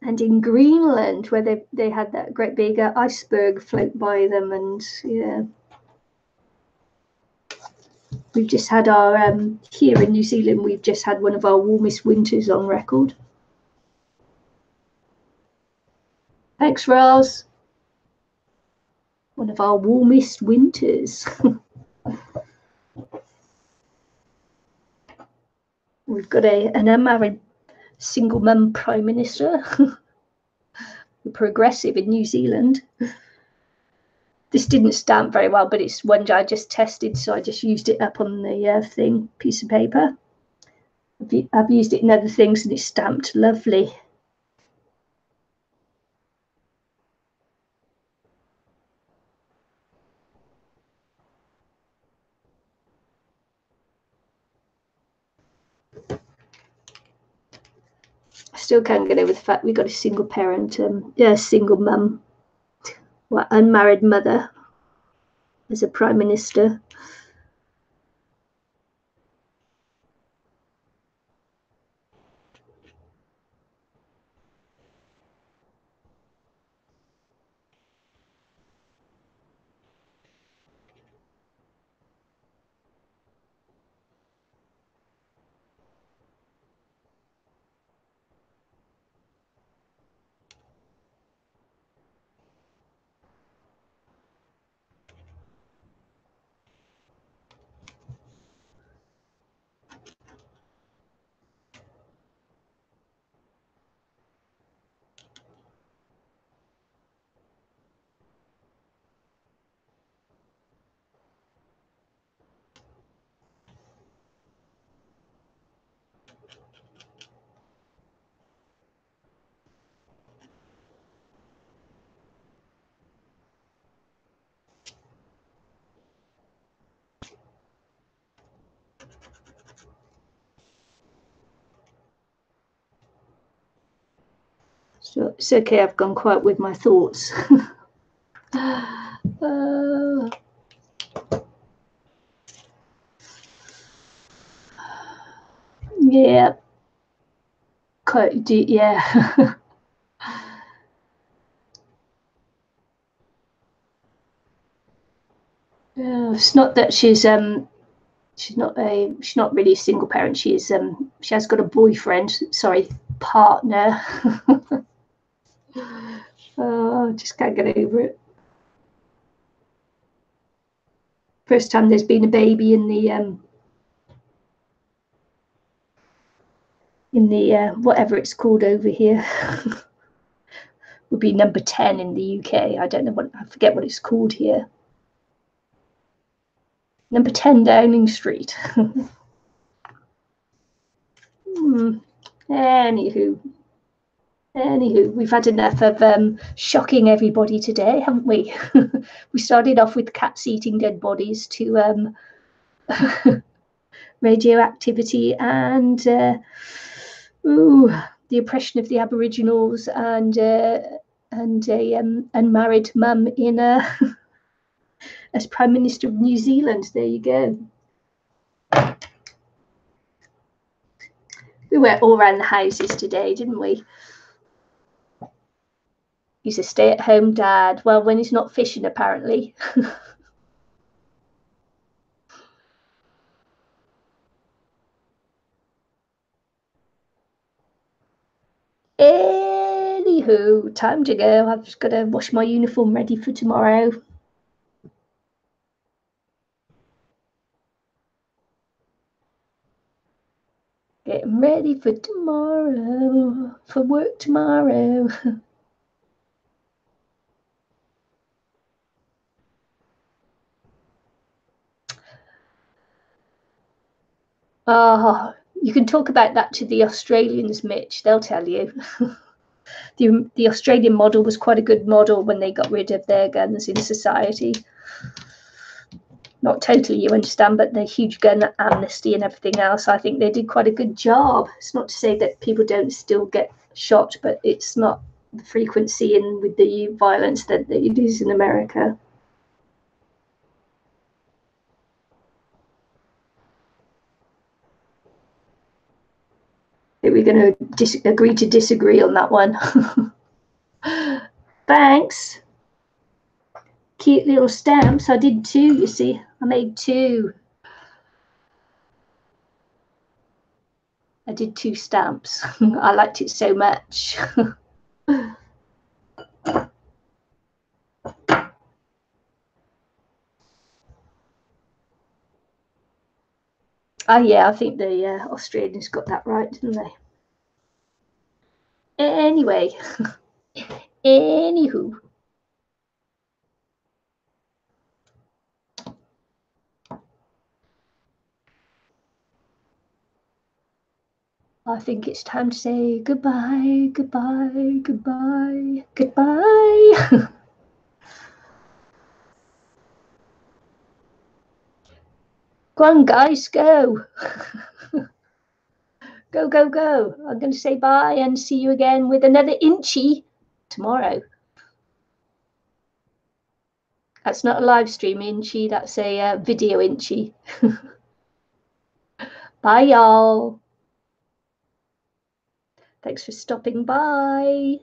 And in Greenland, where they had that great big iceberg float by them, and yeah. We've just had our, here in New Zealand, we've just had one of our warmest winters on record. Thanks, Roz. One of our warmest winters. We've got an unmarried single mum prime minister. Progressive in New Zealand. This didn't stamp very well, but it's one I just tested, so I just used it up on the piece of paper. I've used it in other things and it's stamped lovely. I still can't get over the fact we got a single parent, single mum, well, unmarried mother as a prime minister. So it's okay, I've gone quiet with my thoughts. Yeah. Quite, yeah. It's not that she's not really a single parent. She has got a boyfriend, sorry, partner. Oh, just can't get over it. First time there's been a baby in the whatever it's called over here. Would be number 10 in the UK. I don't know I forget what it's called here. Number 10 Downing Street. Anywho, we've had enough of shocking everybody today, haven't we? We started off with cats eating dead bodies to radioactivity and the oppression of the Aboriginals and a unmarried mum in as Prime Minister of New Zealand. There you go. We went all around the houses today, didn't we? He's a stay-at-home dad. Well, when he's not fishing, apparently. Anywho, time to go. I've just got to wash my uniform ready for tomorrow. Getting ready for tomorrow, for work tomorrow. Oh, you can talk about that to the Australians, Mitch. They'll tell you. The Australian model was quite a good model when they got rid of their guns in society. Not totally, you understand, but the huge gun amnesty and everything else, I think they did quite a good job. It's not to say that people don't still get shot, but it's not the frequency and with the violence that it is in America. We're going to agree to disagree on that one. Thanks. Cute little stamps. I did 2, you see. I made 2. I did 2 stamps. I liked it so much. Oh yeah, I think the Australians got that right, didn't they? Anyway, anywho. I think it's time to say goodbye, goodbye, goodbye, goodbye. Go on, guys, go. Go, go, go. I'm going to say bye and see you again with another Inchy tomorrow. That's not a live stream Inchy, that's a video Inchy. Bye, y'all. Thanks for stopping by.